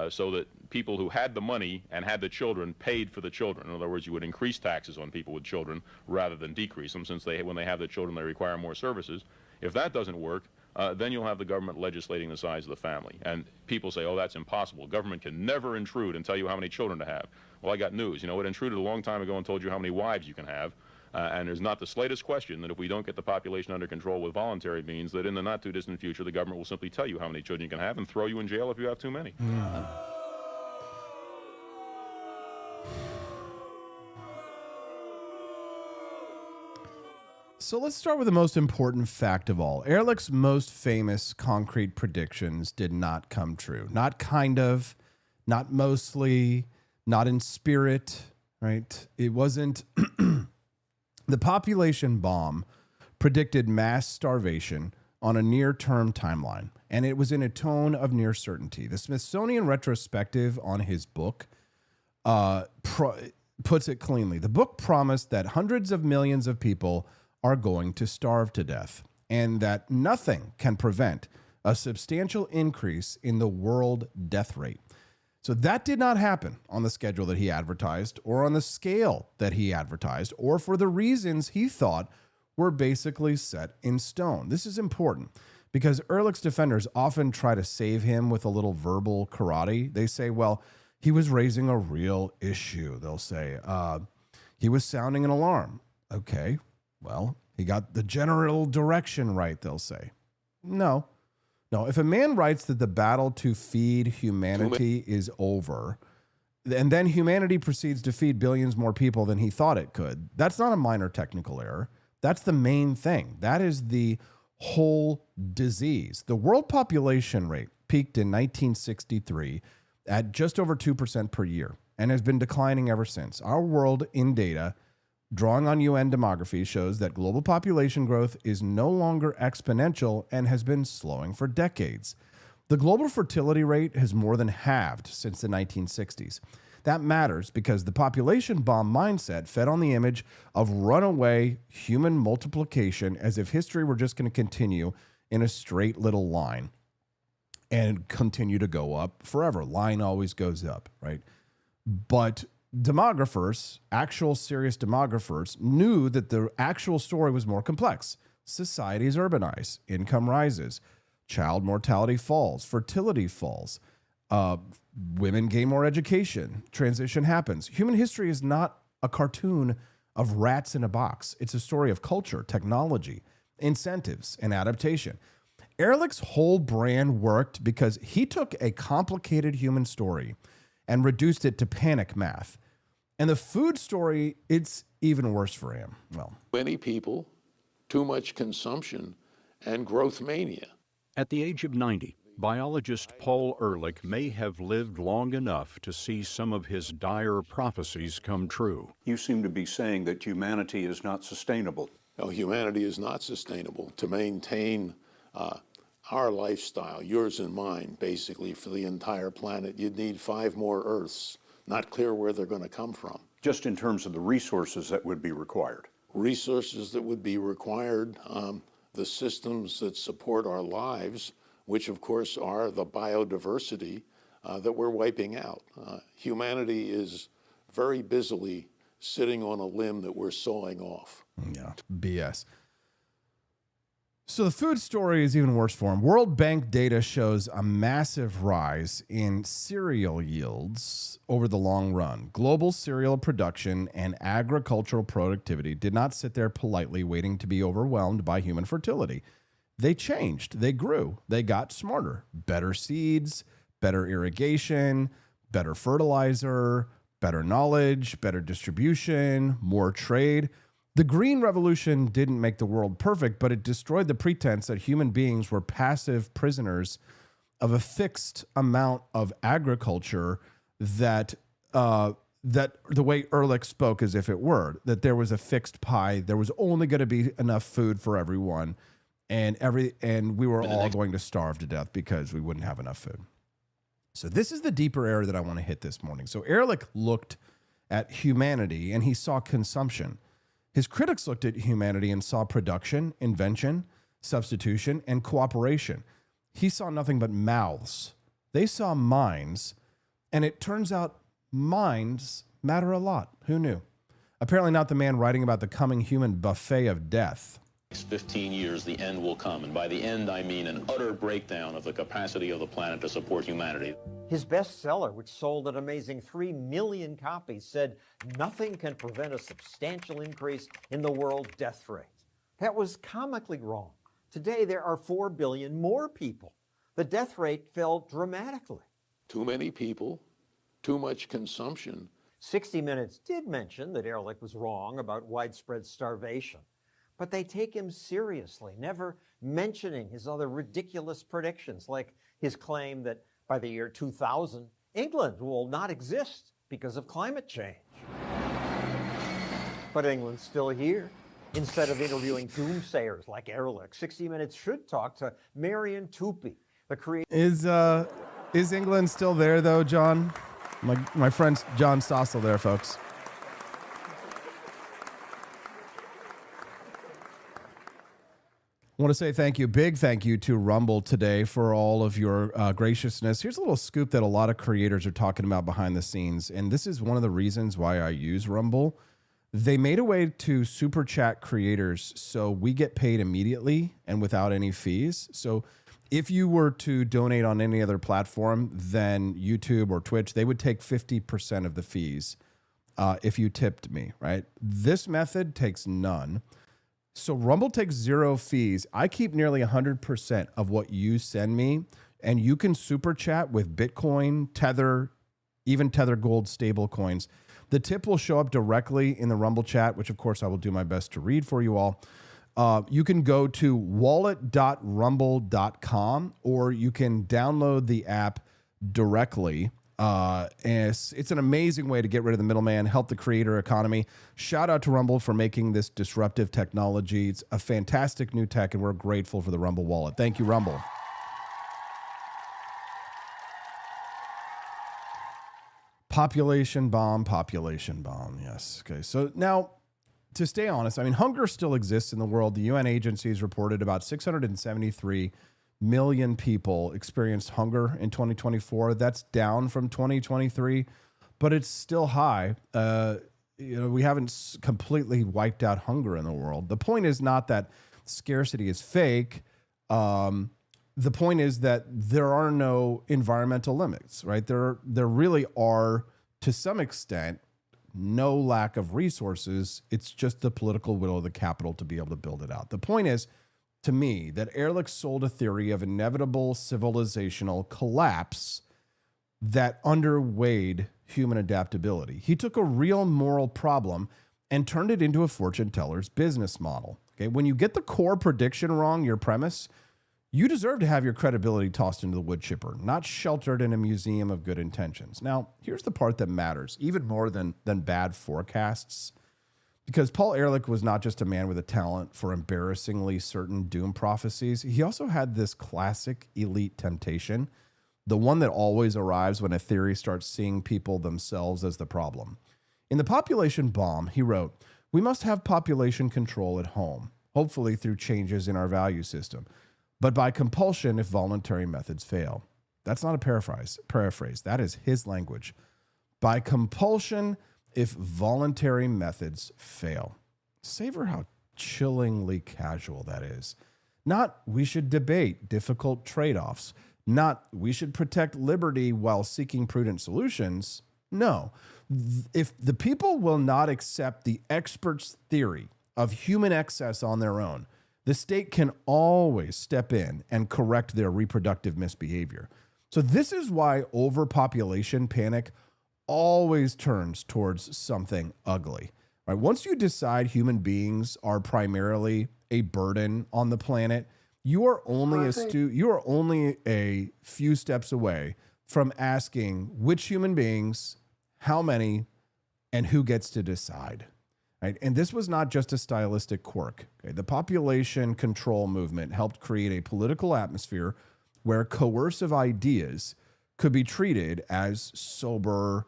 so that people who had the money and had the children paid for the children. In other words, you would increase taxes on people with children rather than decrease them, since when they have the children, they require more services. If that doesn't work, then you'll have the government legislating the size of the family. And people say, oh, that's impossible. Government can never intrude and tell you how many children to have. Well, I got news. It intruded a long time ago and told you how many wives you can have. And there's not the slightest question that if we don't get the population under control with voluntary means, that in the not-too-distant future, the government will simply tell you how many children you can have and throw you in jail if you have too many. So let's start with the most important fact of all. Ehrlich's most famous concrete predictions did not come true. Not kind of, not mostly, not in spirit, right? It wasn't... The population bomb predicted mass starvation on a near-term timeline, and it was in a tone of near certainty. The Smithsonian retrospective on his book puts it cleanly. The book promised that hundreds of millions of people are going to starve to death, and that nothing can prevent a substantial increase in the world death rate. So that did not happen on the schedule that he advertised, or on the scale that he advertised, or for the reasons he thought were basically set in stone. This is important because Ehrlich's defenders often try to save him with a little verbal karate. They say, well, he was raising a real issue. They'll say, he was sounding an alarm. Okay, well, he got the general direction right, they'll say. No. No, if a man writes that the battle to feed humanity is over, and then humanity proceeds to feed billions more people than he thought it could, that's not a minor technical error. That's the main thing. That is the whole disease. The world population rate peaked in 1963 at just over 2% per year and has been declining ever since. Our world in data, drawing on UN demography, shows that global population growth is no longer exponential and has been slowing for decades. The global fertility rate has more than halved since the 1960s. That matters because the population bomb mindset fed on the image of runaway human multiplication as if history were just going to continue in a straight little line and continue to go up forever. Line always goes up, right? But demographers, actual serious demographers, knew that the actual story was more complex. Societies urbanize, income rises, child mortality falls, fertility falls, women gain more education, transition happens. Human history is not a cartoon of rats in a box. It's a story of culture, technology, incentives, and adaptation. Ehrlich's whole brand worked because he took a complicated human story and reduced it to panic math. And the food story, it's even worse for him. Well, many people, too much consumption, and growth mania. At the age of 90, biologist Paul Ehrlich may have lived long enough to see some of his dire prophecies come true. You seem to be saying that humanity is not sustainable. No, humanity is not sustainable. To maintain our lifestyle, yours and mine, basically, for the entire planet, you'd need 5 more Earths. Not clear where they're going to come from. Just in terms of the resources that would be required. Resources that would be required, the systems that support our lives, which of course are the biodiversity that we're wiping out. Humanity is very busily sitting on a limb that we're sawing off. Yeah, BS. So the food story is even worse for him. World Bank data shows a massive rise in cereal yields over the long run. Global cereal production and agricultural productivity did not sit there politely waiting to be overwhelmed by human fertility. They changed. They grew. They got smarter. Better seeds, better irrigation, better fertilizer, better knowledge, better distribution, more trade. The Green Revolution didn't make the world perfect, but it destroyed the pretense that human beings were passive prisoners of a fixed amount of agriculture that the way Ehrlich spoke as if it were, that there was a fixed pie, there was only going to be enough food for everyone, and we were all going to starve to death because we wouldn't have enough food. So this is the deeper error that I want to hit this morning. So Ehrlich looked at humanity and he saw consumption. His critics looked at humanity and saw production, invention, substitution, and cooperation. He saw nothing but mouths. They saw minds, and it turns out minds matter a lot. Who knew? Apparently not the man writing about the coming human buffet of death. 15 years, the end will come. And by the end, I mean an utter breakdown of the capacity of the planet to support humanity. His bestseller, which sold an amazing 3 million copies, said nothing can prevent a substantial increase in the world death rate. That was comically wrong. Today, there are 4 billion more people. The death rate fell dramatically. Too many people, too much consumption. 60 Minutes did mention that Ehrlich was wrong about widespread starvation. But they take him seriously, never mentioning his other ridiculous predictions, like his claim that by the year 2000, England will not exist because of climate change. But England's still here. Instead of interviewing doomsayers like Ehrlich, 60 Minutes should talk to Marion Tupy, the creator. Is England still there, though, John? My friend John Stossel there, folks. I want to say thank you, big thank you to Rumble today for all of your graciousness. Here's a little scoop that a lot of creators are talking about behind the scenes, and this is one of the reasons why I use Rumble. They made a way to super chat creators so we get paid immediately and without any fees. So if you were to donate on any other platform than YouTube or Twitch, they would take 50% of the fees if you tipped me, right? This method takes none. So Rumble takes 0 fees. I keep nearly 100% of what you send me, and you can super chat with Bitcoin, Tether, even Tether Gold stable coins. The tip will show up directly in the Rumble chat, which of course I will do my best to read for you all. You can go to wallet.rumble.com, or you can download the app directly. And it's an amazing way to get rid of the middleman, help the creator economy. Shout out to Rumble for making this disruptive technology. It's a fantastic new tech, and we're grateful for the Rumble wallet. Thank you, Rumble. Population bomb. Yes. Okay. So now, to stay honest, I mean, hunger still exists in the world. The UN agencies reported about 673 million people experienced hunger in 2024. That's down from 2023, but it's still high. We haven't completely wiped out hunger in the world. The point is not that scarcity is fake. The point is that there are no environmental limits, right? There really are, to some extent, no lack of resources. It's just the political will of the capital to be able to build it out. The point is, to me, that Ehrlich sold a theory of inevitable civilizational collapse that underweighed human adaptability. He took a real moral problem and turned it into a fortune teller's business model. Okay, when you get the core prediction wrong, your premise, you deserve to have your credibility tossed into the wood chipper, not sheltered in a museum of good intentions. Now, here's the part that matters, even more than bad forecasts. Because Paul Ehrlich was not just a man with a talent for embarrassingly certain doom prophecies. He also had this classic elite temptation, the one that always arrives when a theory starts seeing people themselves as the problem. In The Population Bomb, he wrote, "We must have population control at home, hopefully through changes in our value system, but by compulsion if voluntary methods fail." That's not a paraphrase. That is his language. By compulsion if voluntary methods fail. Savor how chillingly casual that is. Not we should debate difficult trade-offs. Not we should protect liberty while seeking prudent solutions. No. If the people will not accept the experts' theory of human excess on their own, the state can always step in and correct their reproductive misbehavior. So this is why overpopulation panic always turns towards something ugly. Right? Once you decide human beings are primarily a burden on the planet, you are only a few steps away from asking which human beings, how many, and who gets to decide. Right? And this was not just a stylistic quirk. Okay? The population control movement helped create a political atmosphere where coercive ideas could be treated as sober,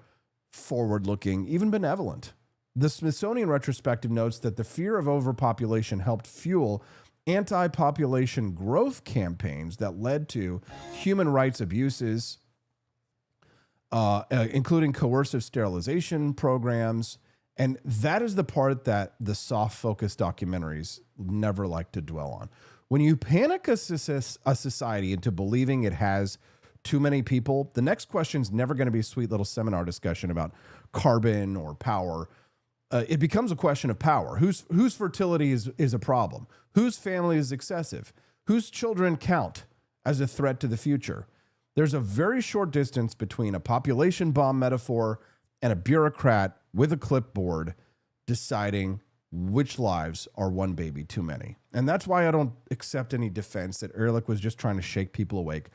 forward-looking, even benevolent. The Smithsonian retrospective notes that the fear of overpopulation helped fuel anti-population growth campaigns that led to human rights abuses, including coercive sterilization programs. And that is the part that the soft-focused documentaries never like to dwell on. When you panic a society into believing it has too many people, the next question is never going to be a sweet little seminar discussion about carbon or power. It becomes a question of power. Whose fertility is a problem? Whose family is excessive? Whose children count as a threat to the future? There's a very short distance between a population bomb metaphor and a bureaucrat with a clipboard deciding which lives are one baby too many. And that's why I don't accept any defense that Ehrlich was just trying to shake people awake.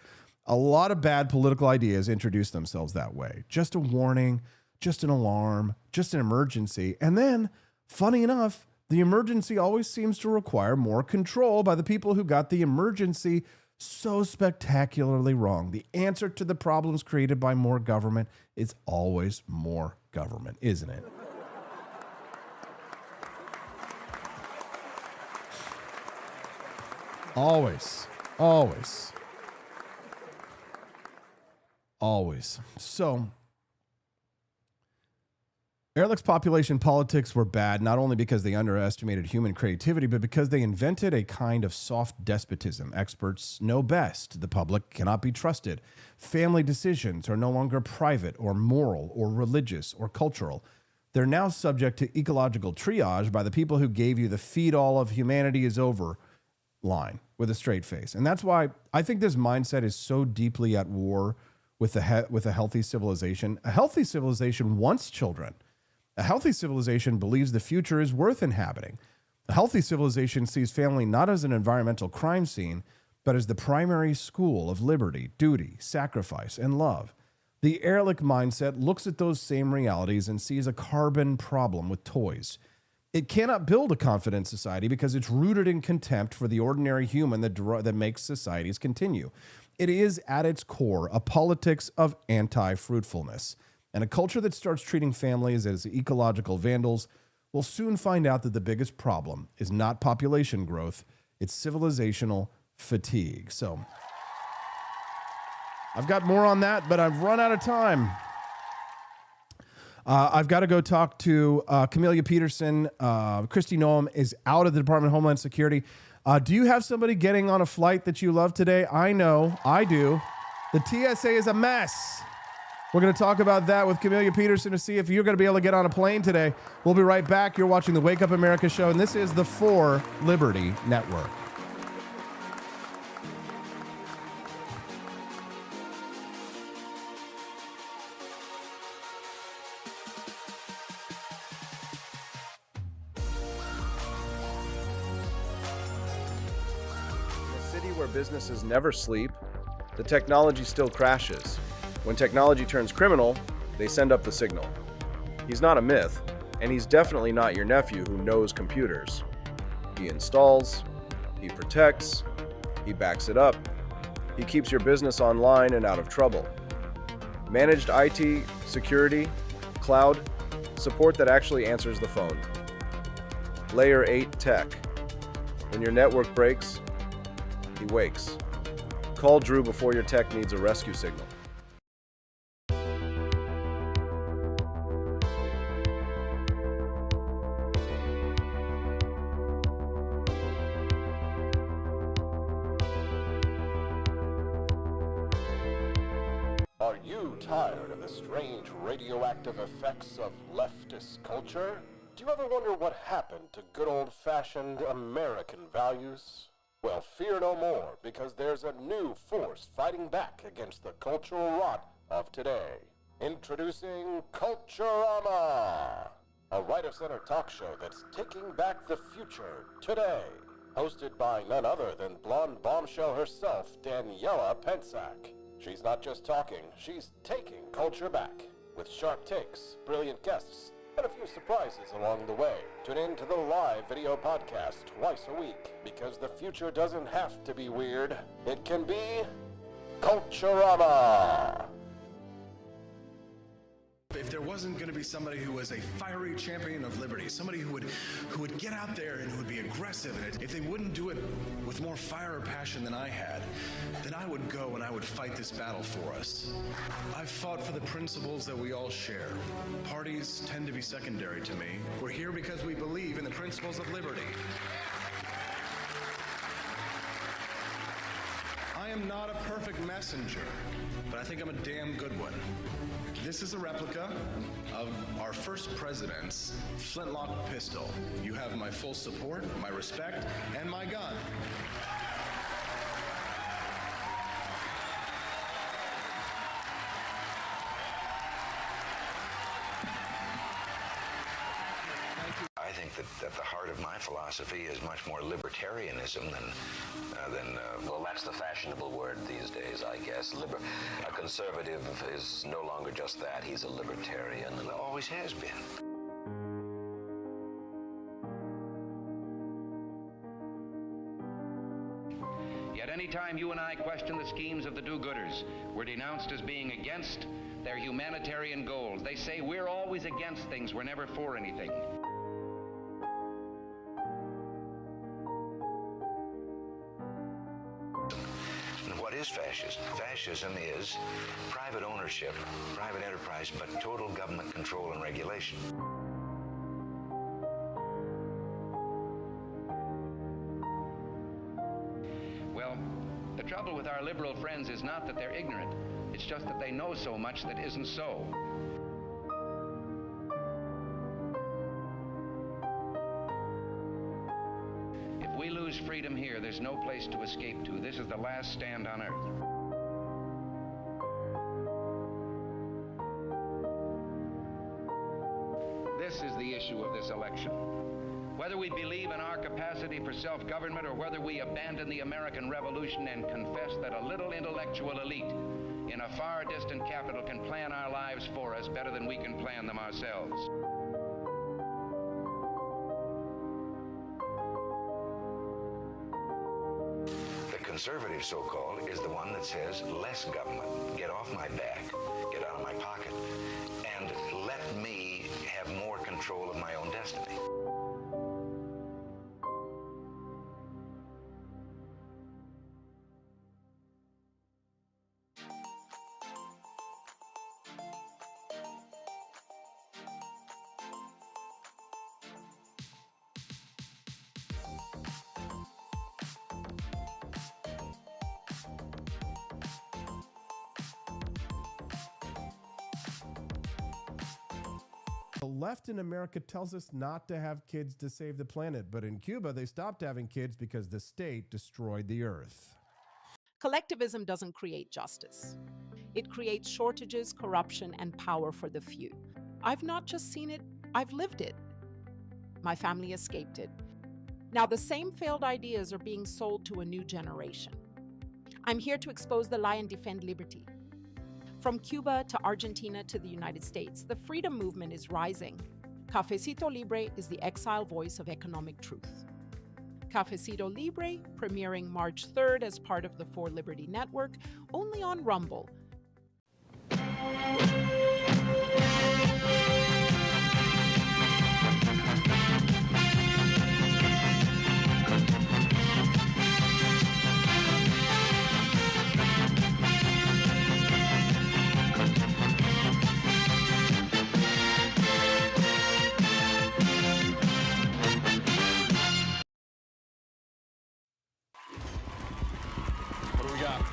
A lot of bad political ideas introduce themselves that way. Just a warning, just an alarm, just an emergency. And then, funny enough, the emergency always seems to require more control by the people who got the emergency so spectacularly wrong. The answer to the problems created by more government is always more government, isn't it? Always. So, Ehrlich's population politics were bad, not only because they underestimated human creativity, but because they invented a kind of soft despotism. Experts know best. The public cannot be trusted. Family decisions are no longer private or moral or religious or cultural. they're now subject to ecological triage by the people who gave you the feed all of humanity is over line with a straight face. And that's why I think this mindset is so deeply at war with a healthy civilization. A healthy civilization wants children. A healthy civilization believes the future is worth inhabiting. A healthy civilization sees family not as an environmental crime scene, but as the primary school of liberty, duty, sacrifice, and love. The Ehrlich mindset looks at those same realities and sees a carbon problem with toys. It cannot build a confident society because it's rooted in contempt for the ordinary human that makes societies continue. It is, at its core, a politics of anti-fruitfulness. And a culture that starts treating families as ecological vandals will soon find out that the biggest problem is not population growth, it's civilizational fatigue. So I've got more on that, but I've run out of time. I've got to go talk to Camellia Peterson. Kristi Noem is out of the Department of Homeland Security. Do you have somebody getting on a flight that you love today? I know, I do. The TSA is a mess. We're going to talk about that with Camellia Peterson to see if you're going to be able to get on a plane today. We'll be right back. You're watching the Wake Up America show, and this is the For Liberty Network. Where businesses never sleep, the technology still crashes. When technology turns criminal, they send up the signal. He's not a myth, and he's definitely not your nephew who knows computers. He installs, he protects, he backs it up, he keeps your business online and out of trouble. Managed IT, security, cloud, support that actually answers the phone. Layer 8 tech. When your network breaks, he wakes. Call Drew before your tech needs a rescue signal. Are you tired of the strange radioactive effects of leftist culture? Do you ever wonder what happened to good old-fashioned American values? Well, fear no more, because there's a new force fighting back against the cultural rot of today. Introducing Culturama, a right-of-center talk show that's taking back the future today. Hosted by none other than blonde bombshell herself, Daniela Pensack. She's not just talking, she's taking culture back. With sharp takes, brilliant guests, and a few surprises along the way. Tune in to the live video podcast twice a week, because the future doesn't have to be weird. It can be Culturama. If there wasn't going to be somebody who was a fiery champion of liberty, somebody who would get out there and who would be aggressive, and if they wouldn't do it with more fire or passion than I had, then I would go and I would fight this battle for us. I've fought for the principles that we all share. Parties tend to be secondary to me. We're here because we believe in the principles of liberty. I am not a perfect messenger, but I think I'm a damn good one. This is a replica of our first president's flintlock pistol. You have my full support, my respect, and my gun. I think that at the heart of my philosophy is much more libertarianism than well, that's the fashionable word these days, I guess. A conservative is no longer just that. He's a libertarian and always has been. Yet any time you and I question the schemes of the do-gooders, we're denounced as being against their humanitarian goals. They say we're always against things, we're never for anything. What is fascism? Fascism is private ownership, private enterprise, but total government control and regulation. Well, the trouble with our liberal friends is not that they're ignorant. It's just that they know so much that isn't so. there's no place to escape to. This is the last stand on earth. This is the issue of this election. Whether we believe in our capacity for self-government or whether we abandon the American Revolution and confess that a little intellectual elite in a far distant capital can plan our lives for us better than we can plan them ourselves. The conservative, so-called, is the one that says less government, get off my back, get out of my pocket, and let me have more control of my own destiny. The left in America tells us not to have kids to save the planet, but in Cuba, they stopped having kids because the state destroyed the earth. Collectivism doesn't create justice. It creates shortages, corruption, and power for the few. I've not just seen it, I've lived it. My family escaped it. Now the same failed ideas are being sold to a new generation. I'm here to expose the lie and defend liberty. From Cuba to Argentina to the United States, the freedom movement is rising. Cafecito Libre is the exile voice of economic truth. Cafecito Libre, premiering March 3rd as part of the For Liberty Network, only on Rumble.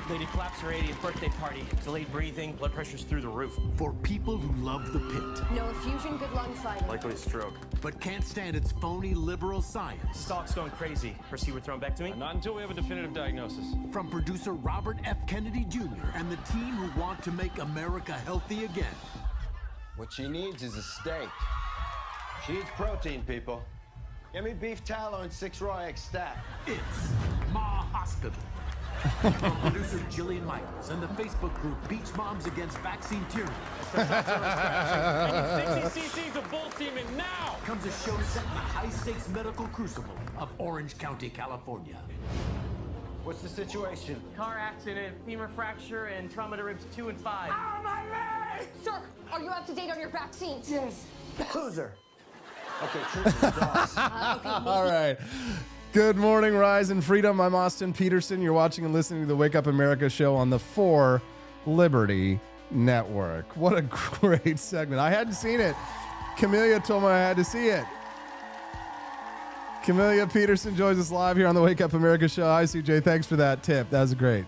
Lady claps her 80th birthday party. Delayed breathing, blood pressure's through the roof. For people who love the pit. No effusion, good lung fighting. Likely stroke. But can't stand its phony liberal science. Stock's going crazy. Percy were thrown back to me? Not until we have a definitive diagnosis. From producer Robert F. Kennedy Jr. and the team who want to make America healthy again. What she needs is a steak. She eats protein, people. Give me beef tallow and 6 raw eggs stacked. It's Ma Hospital. From producer Jillian Michaels and the Facebook group Beach Moms Against Vaccine Tyranny. I need 60 cc's of bull semen now! Comes a show set in the high-stakes medical crucible of Orange County, California. What's the situation? Car accident, femur fracture, and trauma to ribs 2 and 5. Oh, my leg! Sir, are you up to date on your vaccines? Yes. Loser. Okay, truth is dogs. All right. Good morning, Rise and Freedom. I'm Austin Peterson. You're watching and listening to the Wake Up America show on the For Liberty Network. What a great segment. I hadn't seen it. Camellia told me I had to see it. Camellia Peterson joins us live here on the Wake Up America show. Hi, CJ. Thanks for that tip. That was great.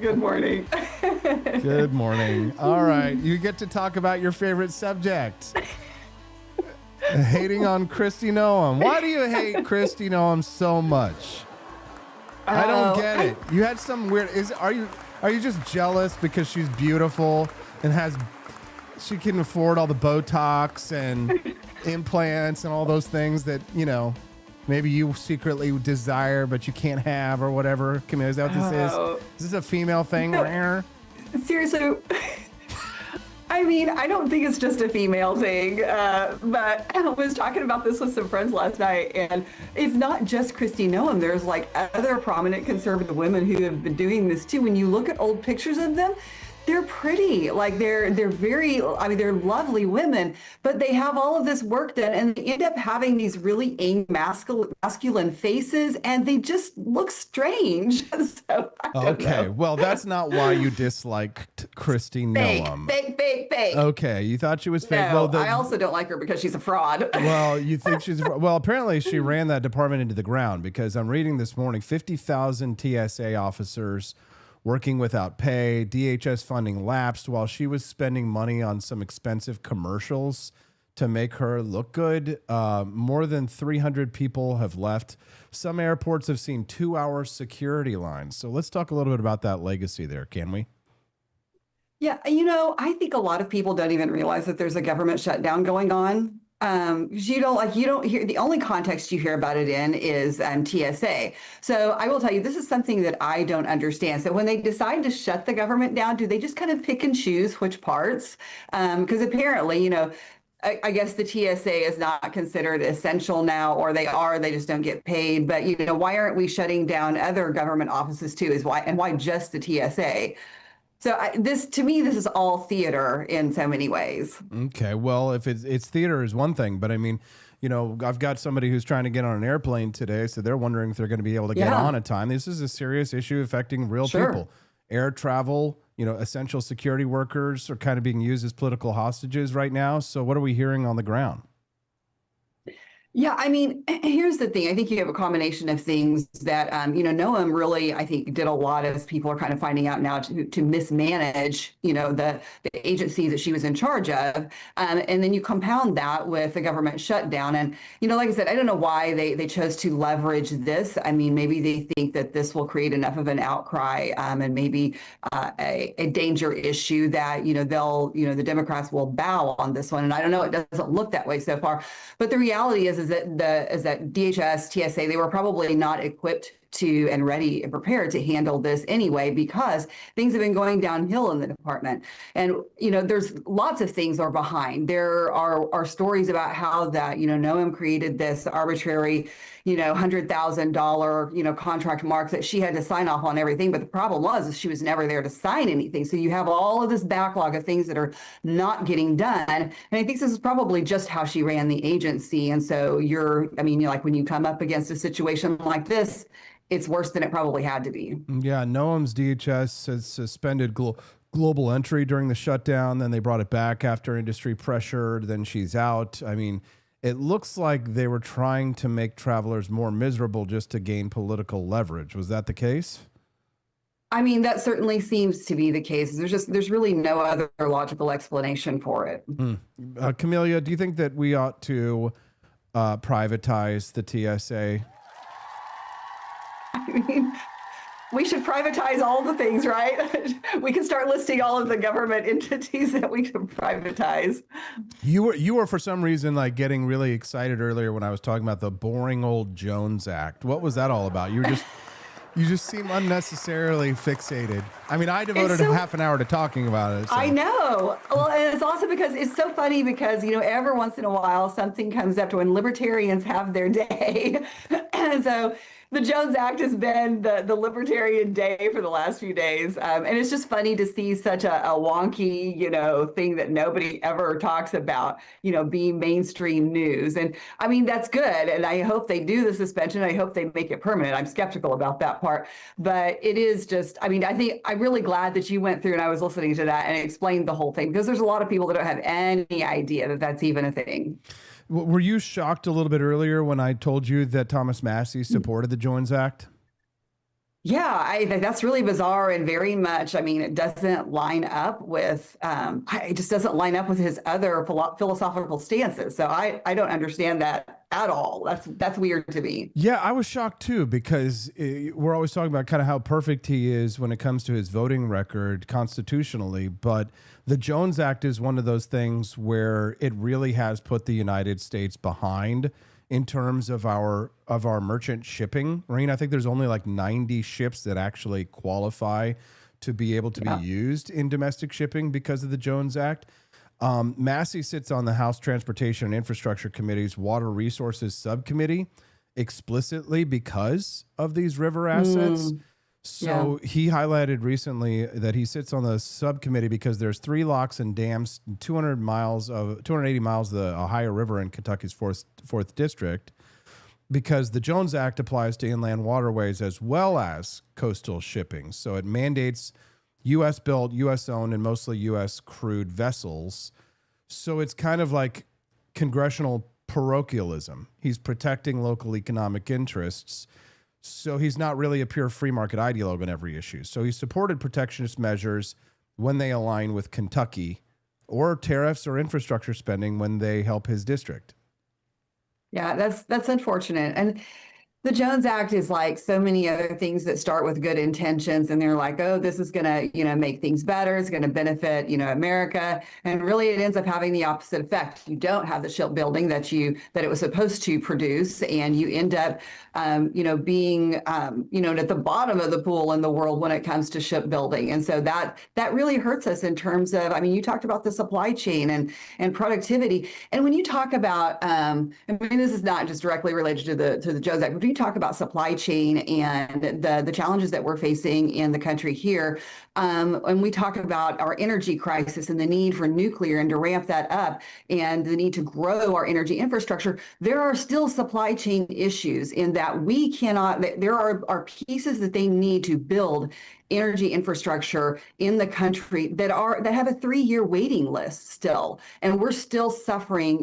Good morning. Good morning. All right. You get to talk about your favorite subject. Hating on Kristi Noem. Why do you hate Kristi Noem so much? I don't get it. You had some weird. Are you just jealous because she's beautiful and she can afford all the Botox and implants and all those things that maybe you secretly desire but you can't have or whatever? Camille, is that what this is? Is this a female thing? No. Seriously. I mean, I don't think it's just a female thing, but I was talking about this with some friends last night, and it's not just Kristi Noem. There's like other prominent conservative women who have been doing this too. When you look at old pictures of them, they're pretty, like they're very, I mean, they're lovely women, but they have all of this work done and they end up having these really masculine faces and they just look strange. So, okay, well, that's not why you disliked Kristi Noem. Fake. Okay, you thought she was fake. No, I also don't like her because she's a fraud. Well, you think she's well, apparently she ran that department into the ground because I'm reading this morning, 50,000 TSA officers working without pay, DHS funding lapsed while she was spending money on some expensive commercials to make her look good. More than 300 people have left. Some airports have seen 2-hour security lines. So let's talk a little bit about that legacy there, can we? Yeah, I think a lot of people don't even realize that there's a government shutdown going on. 'Cause you don't hear, the only context you hear about it in is TSA. So I will tell you, this is something that I don't understand. So when they decide to shut the government down, do they just kind of pick and choose which parts? Because apparently, I guess the TSA is not considered essential now, or they just don't get paid. But, why aren't we shutting down other government offices too? Why just the TSA? So to me, this is all theater in so many ways. Okay, well, if it's theater is one thing, but I mean, I've got somebody who's trying to get on an airplane today, so they're wondering if they're going to be able to get on in time. This is a serious issue affecting real people. Air travel, essential security workers are kind of being used as political hostages right now. So what are we hearing on the ground? Yeah, I mean, here's the thing. I think you have a combination of things that, Noem really, I think, did a lot, as people are kind of finding out now, to mismanage, the agency that she was in charge of. And then you compound that with the government shutdown. And, like I said, I don't know why they chose to leverage this. I mean, maybe they think that this will create enough of an outcry and maybe a danger issue that, the Democrats will bow on this one. And I don't know, it doesn't look that way so far. But the reality is that DHS, TSA, they were probably not equipped to and ready and prepared to handle this anyway, because things have been going downhill in the department. And, there's lots of things are behind. There are stories about how that, Noem created this arbitrary, $100,000, contract mark that she had to sign off on everything. But the problem was she was never there to sign anything. So you have all of this backlog of things that are not getting done. And I think this is probably just how she ran the agency. And so when you come up against a situation like this, it's worse than it probably had to be. Yeah, Noem's DHS has suspended global entry during the shutdown. Then they brought it back after industry pressure. Then she's out. I mean, it looks like they were trying to make travelers more miserable just to gain political leverage. Was that the case? I mean, that certainly seems to be the case. There's really no other logical explanation for it. Camelia, do you think that we ought to privatize the TSA? I mean, we should privatize all the things, right? We can start listing all of the government entities that we can privatize. You were for some reason getting really excited earlier when I was talking about the boring old Jones Act. What was that all about? You just seem unnecessarily fixated. I mean, I devoted half an hour to talking about it. So. I know. Well, and it's also because it's so funny because, every once in a while something comes up to when libertarians have their day. And so the Jones Act has been the libertarian day for the last few days. And it's just funny to see such a wonky, thing that nobody ever talks about, being mainstream news. And I mean, that's good. And I hope they do the suspension. I hope they make it permanent. I'm skeptical about that part. But it is just, I mean, I'm really glad that you went through and I was listening to that and explained the whole thing, because there's a lot of people that don't have any idea that that's even a thing. Were you shocked a little bit earlier when I told you that Thomas Massie supported the Jones Act? Yeah, that's really bizarre and very much, I mean, it doesn't line up with, it just doesn't line up with his other philosophical stances. So I don't understand that at all. That's weird to me. Yeah, I was shocked too, because we're always talking about kind of how perfect he is when it comes to his voting record constitutionally. But the Jones Act is one of those things where it really has put the United States behind in terms of our merchant shipping. Rain, I think there's only 90 ships that actually qualify to be able to be used in domestic shipping because of the Jones Act. Massie sits on the House Transportation and Infrastructure Committee's Water Resources Subcommittee explicitly because of these river assets. So he highlighted recently that he sits on the subcommittee because there's 3 locks and dams, 280 miles of the Ohio River in Kentucky's 4th District, because the Jones Act applies to inland waterways as well as coastal shipping. So it mandates U.S. built, U.S. owned, and mostly U.S. crewed vessels. So it's kind of like congressional parochialism. He's protecting local economic interests. So he's not really a pure free market ideologue on every issue. So he supported protectionist measures when they align with Kentucky or tariffs or infrastructure spending when they help his district. Yeah, that's unfortunate. And the Jones Act is like so many other things that start with good intentions, and they're like, oh, this is going to, make things better. It's going to benefit, America. And really it ends up having the opposite effect. You don't have the shipbuilding that it was supposed to produce, and you end up, being, at the bottom of the pool in the world when it comes to shipbuilding. And so that really hurts us in terms of, you talked about the supply chain and productivity. And when you talk about, this is not just directly related to the Jones Act, but you talk about supply chain and the challenges that we're facing in the country here, when we talk about our energy crisis and the need for nuclear and to ramp that up and the need to grow our energy infrastructure, there are still supply chain issues in that we cannot, there are pieces that they need to build energy infrastructure in the country that have a 3-year waiting list still, and we're still suffering,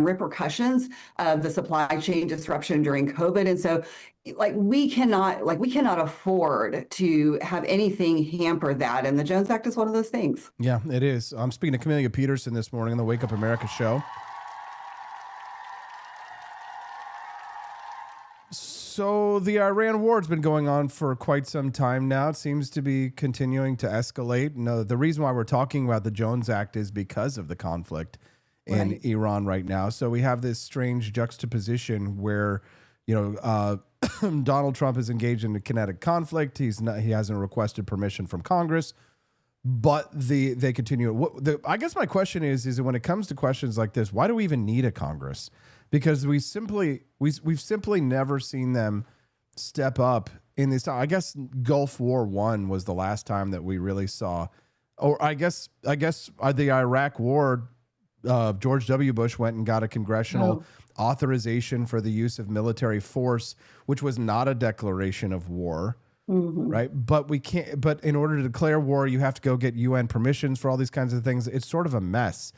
repercussions of the supply chain disruption during COVID. And so, we cannot afford to have anything hamper that. And the Jones Act is one of those things. Yeah, it is. I'm speaking to Camelia Peterson this morning on the Wake Up America show. So the Iran war has been going on for quite some time now. It seems to be continuing to escalate. No, the reason why we're talking about the Jones Act is because of the conflict in Iran right now. So we have this strange juxtaposition where, Donald Trump is engaged in a kinetic conflict. He hasn't requested permission from Congress, but they continue. I guess my question is when it comes to questions like this, why do we even need a Congress? Because we've simply never seen them step up in this time. I guess Gulf War I was the last time that we really saw, or I guess the Iraq War, George W. Bush went and got a congressional authorization for the use of military force, which was not a declaration of war. Mm-hmm. Right. But we can't. But in order to declare war, you have to go get UN permissions for all these kinds of things. It's sort of a mess.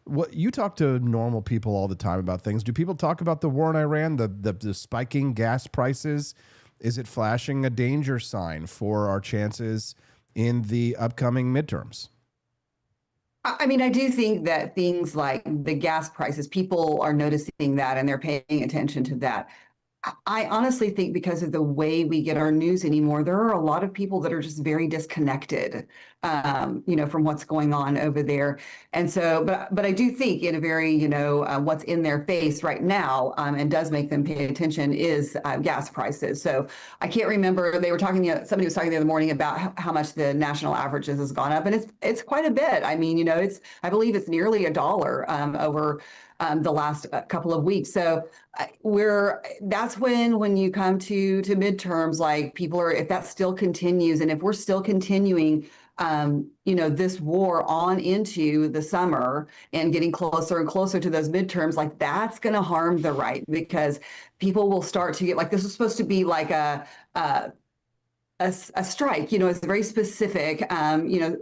What you talk to normal people all the time about things. Do people talk about the war in Iran, the spiking gas prices? Is it flashing a danger sign for our chances in the upcoming midterms? I do think that things like the gas prices, people are noticing that and they're paying attention to that. I honestly think because of the way we get our news anymore, there are a lot of people that are just very disconnected, from what's going on over there. And so, but I do think in a very, what's in their face right now, and does make them pay attention is gas prices. So I can't remember, somebody was talking the other morning about how much the national averages has gone up, and it's quite a bit. I believe it's nearly $1 over the last couple of weeks. So that's when you come to midterms, like people are, if that still continues, and if we're still continuing, this war on into the summer and getting closer and closer to those midterms, like that's going to harm the right, because people will start to get, like, this is supposed to be like a strike, it's a very specific,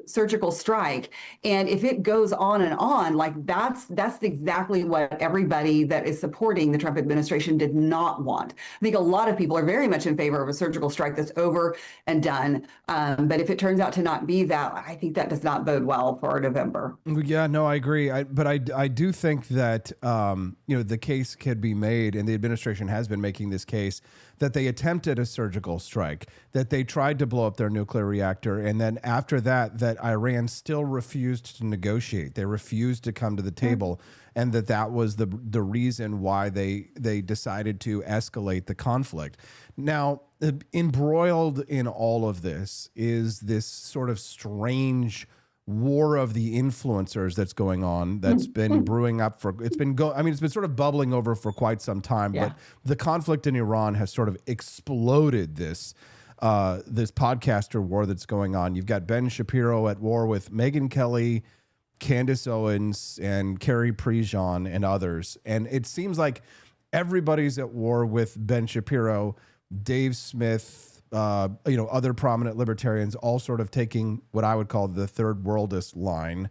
surgical strike. And if it goes on and on, like that's exactly what everybody that is supporting the Trump administration did not want. I think a lot of people are very much in favor of a surgical strike that's over and done. But if it turns out to not be that, I think that does not bode well for November. Yeah, no, I agree. But I do think that, the case could be made, and the administration has been making this case, that they attempted a surgical strike, that they tried to blow up their nuclear reactor, and then after that Iran still refused to negotiate. They refused to come to the table, and that was the reason why they decided to escalate the conflict. Now, embroiled in all of this is this sort of strange war of the influencers that's going on, that's been brewing up it's been sort of bubbling over for quite some time, but the conflict in Iran has sort of exploded this podcaster war that's going on. You've got Ben Shapiro at war with Megyn Kelly, Candace Owens, and Carrie Prejean and others. And it seems like everybody's at war with Ben Shapiro, Dave Smith, other prominent libertarians, all sort of taking what I would call the third worldist line.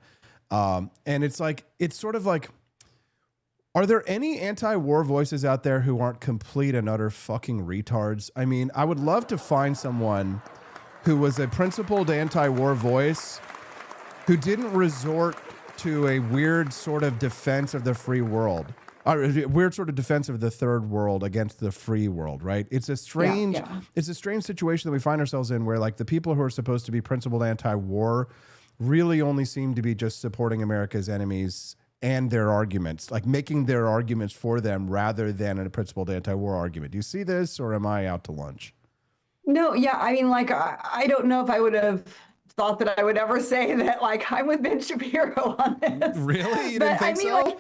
And it's sort of like, are there any anti-war voices out there who aren't complete and utter fucking retards? I mean, I would love to find someone who was a principled anti-war voice who didn't resort to a weird sort of defense of the free world. Weird sort of defense of the third world against the free world, right? It's a strange, it's a strange situation that we find ourselves in, where like the people who are supposed to be principled anti-war really only seem to be just supporting America's enemies and their arguments, like making their arguments for them rather than a principled anti-war argument. Do you see this, or am I out to lunch? No, yeah, I mean, like, I don't know if I would have thought that I would ever say that, like, I'm with Ben Shapiro on this. Really? You But didn't think I mean, so? like,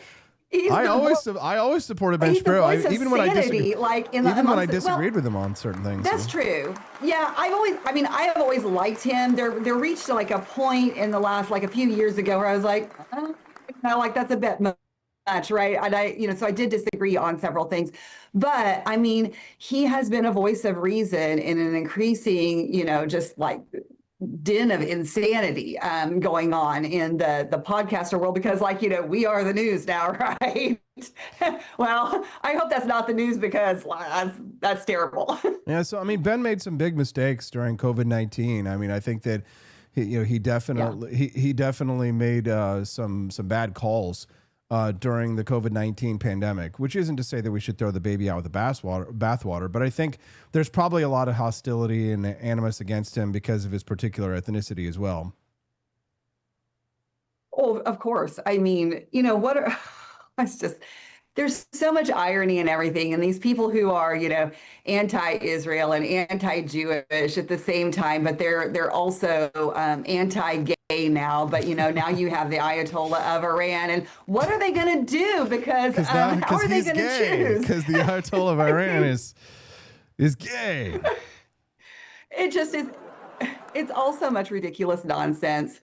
I always supported Ben Shapiro, even when I disagreed. Like, Even when I disagreed with him on certain things. That's true. Yeah, I have always liked him. There reached like a point in the last, like a few years ago, where I was like, like that's a bit much, right? And so I did disagree on several things. But I mean, he has been a voice of reason in an increasing, just like din of insanity going on in the podcaster world, because we are the news now, right? Well, I hope that's not the news, because that's terrible. Yeah, so I mean, Ben made some big mistakes during COVID-19. I mean, I think that he definitely made some bad calls during the COVID-19 pandemic, which isn't to say that we should throw the baby out with the bathwater, but I think there's probably a lot of hostility and animus against him because of his particular ethnicity as well. Oh, of course. I mean, it's just, there's so much irony in everything. And these people who are, anti-Israel and anti-Jewish at the same time, but they're also anti-gay now. But, now you have the Ayatollah of Iran. And what are they going to do? Because how are they going to choose? Because the Ayatollah of Iran is gay. It just is. It's all so much ridiculous nonsense.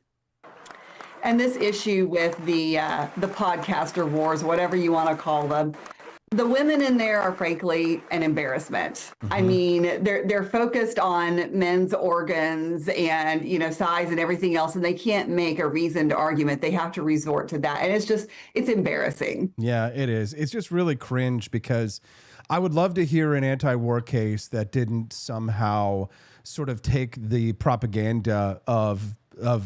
And this issue with the podcaster wars, whatever you want to call them, the women in there are frankly an embarrassment. Mm-hmm. I mean, they're focused on men's organs and, size and everything else, and they can't make a reasoned argument. They have to resort to that. And it's embarrassing. Yeah, it is. It's just really cringe, because I would love to hear an anti-war case that didn't somehow sort of take the propaganda of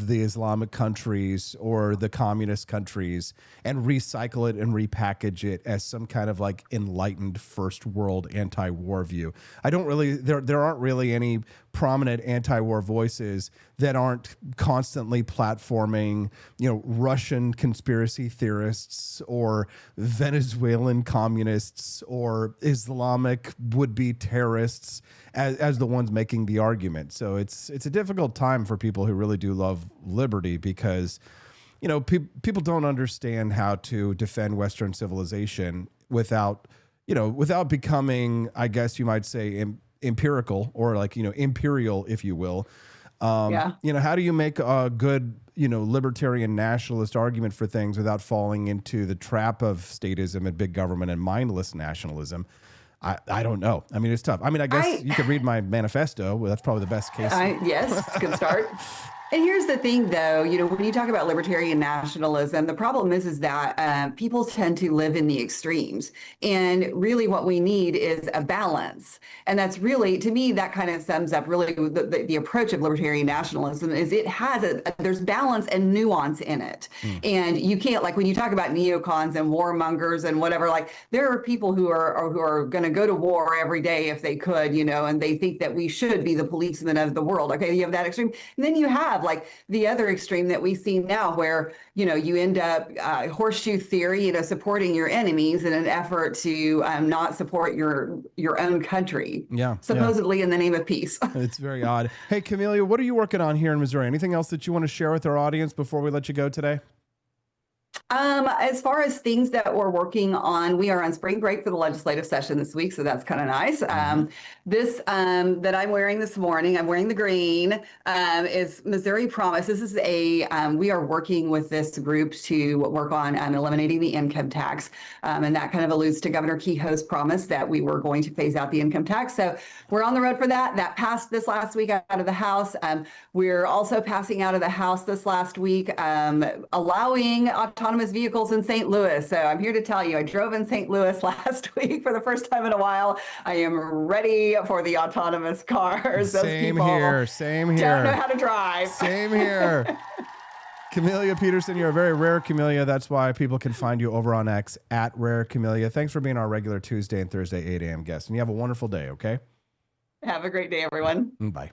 the Islamic countries or the communist countries and recycle it and repackage it as some kind of like enlightened first world anti-war view. There aren't really any prominent anti-war voices that aren't constantly platforming, Russian conspiracy theorists or Venezuelan communists or Islamic would-be terrorists as the ones making the argument. So it's a difficult time for people who really do love liberty, because people don't understand how to defend Western civilization without becoming, I guess you might say, empirical or imperial, if you will. How do you make a good, libertarian nationalist argument for things without falling into the trap of statism and big government and mindless nationalism? I don't know. I mean, it's tough. I mean, I guess you could read my manifesto. Well, that's probably the best case. Yes, it's a good start. And here's the thing, though, when you talk about libertarian nationalism, the problem is that people tend to live in the extremes. And really what we need is a balance. And that's really, to me, that kind of sums up really the approach of libertarian nationalism is it has there's balance and nuance in it. And you can't, like when you talk about neocons and warmongers and whatever, like there are people who are going to go to war every day if they could, and they think that we should be the policemen of the world. Okay, you have that extreme. And then you have like the other extreme that we see now where, you end up horseshoe theory, supporting your enemies in an effort to not support your own country. Yeah. Supposedly in the name of peace. It's very odd. Hey, Camelia, what are you working on here in Missouri? Anything else that you want to share with our audience before we let you go today? As far as things that we're working on, we are on spring break for the legislative session this week, so that's kind of nice. This that I'm wearing this morning, I'm wearing the green, is Missouri Promise. This is we are working with this group to work on eliminating the income tax, and that kind of alludes to Governor Kehoe's promise that we were going to phase out the income tax. So we're on the road for that. That passed this last week out of the House. We're also passing out of the House this last week, allowing autonomous vehicles in St. Louis. So I'm here to tell you, I drove in St. Louis last week for the first time in a while. I am ready for the autonomous cars. Same here. Don't know how to drive. Same here. Camellia Peterson, you're a very rare camellia. That's why people can find you over on X at Rare Camellia. Thanks for being our regular Tuesday and Thursday 8 a.m. guest. And you have a wonderful day, okay? Have a great day, everyone. Bye.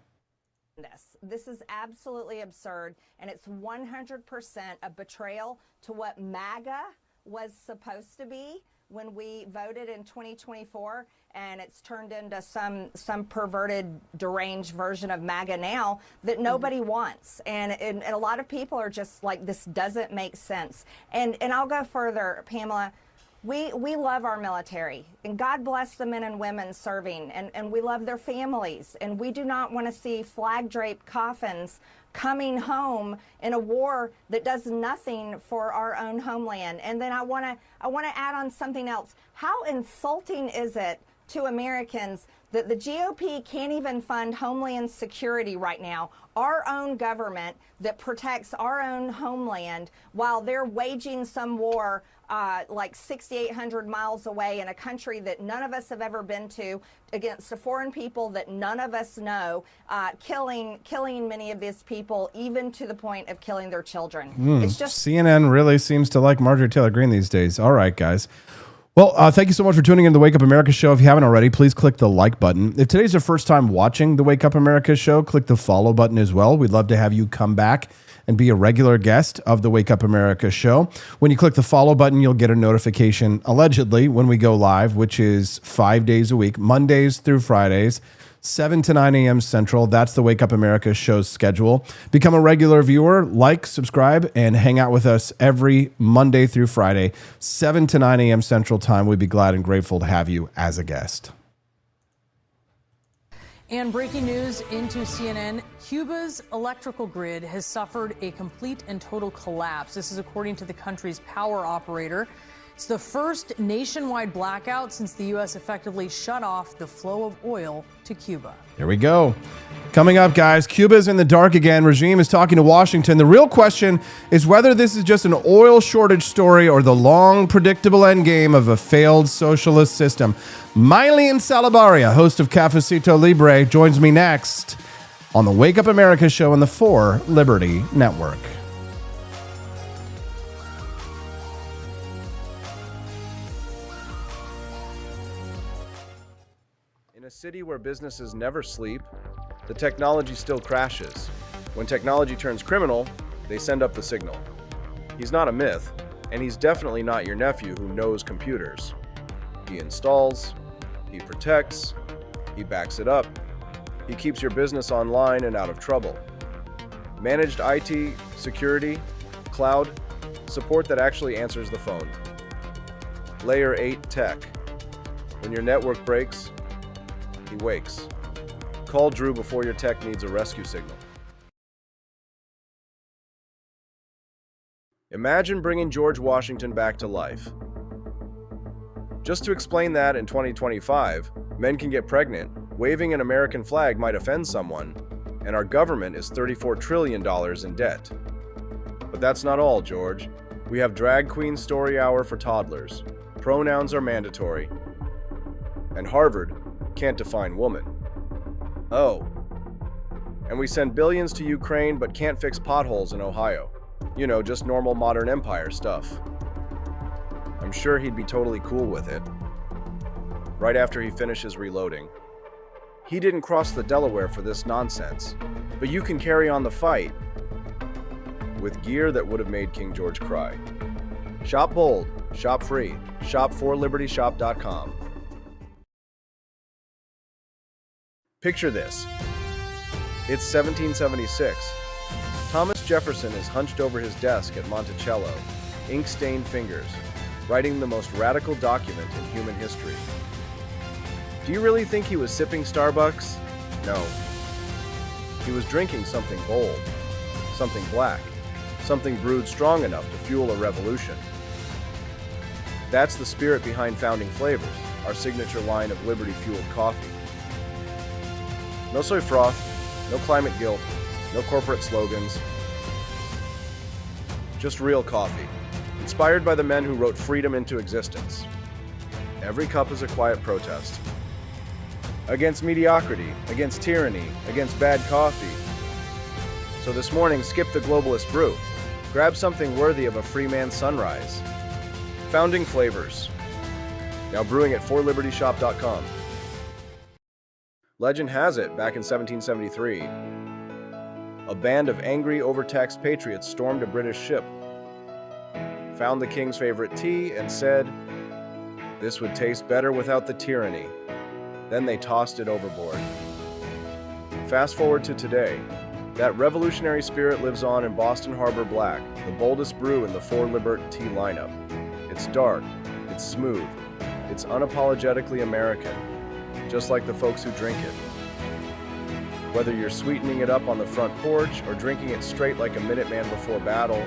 This is absolutely absurd, and it's 100% a betrayal to what MAGA was supposed to be when we voted in 2024, and it's turned into some perverted, deranged version of MAGA now that nobody wants. And a lot of people are just like, this doesn't make sense. And I'll go further, Pamela. We love our military, and God bless the men and women serving, and we love their families, and we do not want to see flag-draped coffins coming home in a war that does nothing for our own homeland. And then I want to add on something else. How insulting is it to Americans that the GOP can't even fund Homeland Security right now, our own government that protects our own homeland, while they're waging some war like 6,800 miles away in a country that none of us have ever been to, against a foreign people that none of us know, killing many of these people, even to the point of killing their children. It's just CNN really seems to like Marjorie Taylor Greene these days. All right, guys. Well, thank you so much for tuning in to the Wake Up America show. If you haven't already, please click the like button. If today's your first time watching the Wake Up America show, click the follow button as well. We'd love to have you come back and be a regular guest of the Wake Up America show. When you click the follow button, you'll get a notification, allegedly, when we go live, which is 5 days a week, Mondays through Fridays, 7 to 9 a.m. Central. That's the Wake Up America show's schedule. Become a regular viewer, like, subscribe, and hang out with us every Monday through Friday, 7 to 9 a.m. Central Time. We'd be glad and grateful to have you as a guest. And breaking news into CNN, Cuba's electrical grid has suffered a complete and total collapse. This is according to the country's power operator. It's the first nationwide blackout since the U.S. effectively shut off the flow of oil to Cuba. There we go. Coming up, guys, Cuba's in the dark again. Regime is talking to Washington. The real question is whether this is just an oil shortage story or the long, predictable endgame of a failed socialist system. Mailyn Salabarria, host of Cafecito Libre, joins me next on the Wake Up America show on the 4 Liberty Network. In a city where businesses never sleep, the technology still crashes. When technology turns criminal, they send up the signal. He's not a myth, and he's definitely not your nephew who knows computers. He installs, he protects, he backs it up, he keeps your business online and out of trouble. Managed IT, security, cloud, support that actually answers the phone. Layer 8 tech. When your network breaks, he wakes. Call Drew before your tech needs a rescue signal. Imagine bringing George Washington back to life. Just to explain that in 2025, men can get pregnant, waving an American flag might offend someone, and our government is $34 trillion in debt. But that's not all, George. We have drag queen story hour for toddlers. Pronouns are mandatory. And Harvard can't define woman. Oh. And we send billions to Ukraine but can't fix potholes in Ohio. You know, just normal modern empire stuff. I'm sure he'd be totally cool with it. Right after he finishes reloading. He didn't cross the Delaware for this nonsense, but you can carry on the fight with gear that would have made King George cry. Shop bold, shop free, shop4libertyshop.com. Picture this. It's 1776. Thomas Jefferson is hunched over his desk at Monticello, ink-stained fingers, writing the most radical document in human history. Do you really think he was sipping Starbucks? No. He was drinking something bold, something black, something brewed strong enough to fuel a revolution. That's the spirit behind Founding Flavors, our signature line of liberty-fueled coffee. No soy froth, no climate guilt, no corporate slogans. Just real coffee, inspired by the men who wrote freedom into existence. Every cup is a quiet protest. Against mediocrity, against tyranny, against bad coffee. So this morning, skip the globalist brew. Grab something worthy of a free man's sunrise. Founding Flavors. Now brewing at forlibertyshop.com. Legend has it, back in 1773, a band of angry, overtaxed patriots stormed a British ship, found the king's favorite tea, and said, "This would taste better without the tyranny." Then they tossed it overboard. Fast forward to today. That revolutionary spirit lives on in Boston Harbor Black, the boldest brew in the For Libert tea lineup. It's dark, it's smooth, it's unapologetically American, just like the folks who drink it. Whether you're sweetening it up on the front porch or drinking it straight like a Minuteman before battle,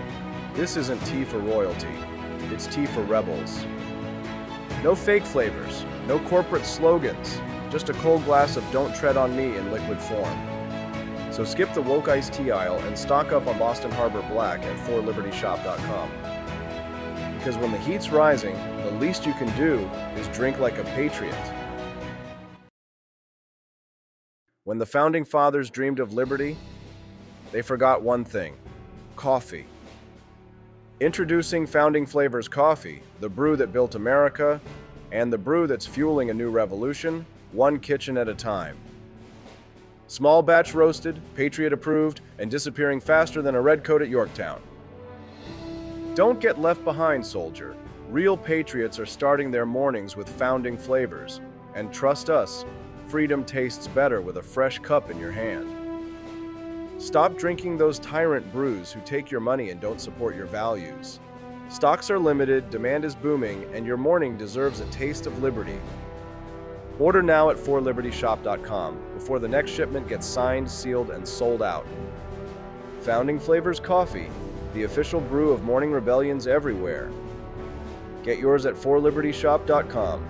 this isn't tea for royalty, it's tea for rebels. No fake flavors, no corporate slogans, just a cold glass of Don't Tread on Me in liquid form. So skip the woke iced tea aisle and stock up on Boston Harbor Black at forlibertyshop.com. Because when the heat's rising, the least you can do is drink like a patriot. When the Founding Fathers dreamed of liberty, they forgot one thing: coffee. Introducing Founding Flavors Coffee, the brew that built America, and the brew that's fueling a new revolution, one kitchen at a time. Small batch roasted, patriot approved, and disappearing faster than a redcoat at Yorktown. Don't get left behind, soldier. Real patriots are starting their mornings with Founding Flavors, and trust us, freedom tastes better with a fresh cup in your hand. Stop drinking those tyrant brews who take your money and don't support your values. Stocks are limited, demand is booming, and your morning deserves a taste of liberty. Order now at forlibertyshop.com before the next shipment gets signed, sealed, and sold out. Founding Flavors Coffee, the official brew of morning rebellions everywhere. Get yours at forlibertyshop.com.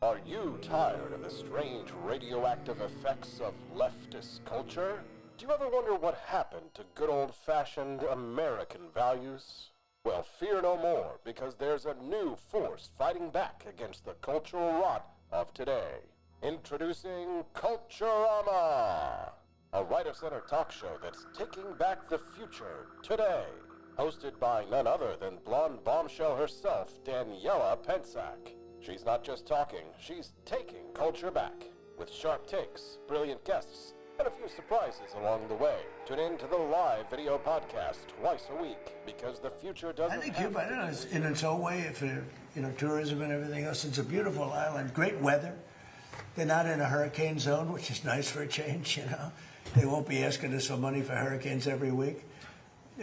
Are you tired of the strange radioactive effects of leftist culture? Do you ever wonder what happened to good old-fashioned American values? Well, fear no more, because there's a new force fighting back against the cultural rot of today. Introducing Culturama, a right-of-center talk show that's taking back the future today. Hosted by none other than blonde bombshell herself, Daniela Pensack. She's not just talking, she's taking culture back, with sharp takes, brilliant guests, and a few surprises along the way. Tune in to the live video podcast twice a week, because the future doesn't I think Cuba, is in its own way, if tourism and everything else, it's a beautiful island, great weather. They're not in a hurricane zone, which is nice for a change, They won't be asking us for money for hurricanes every week.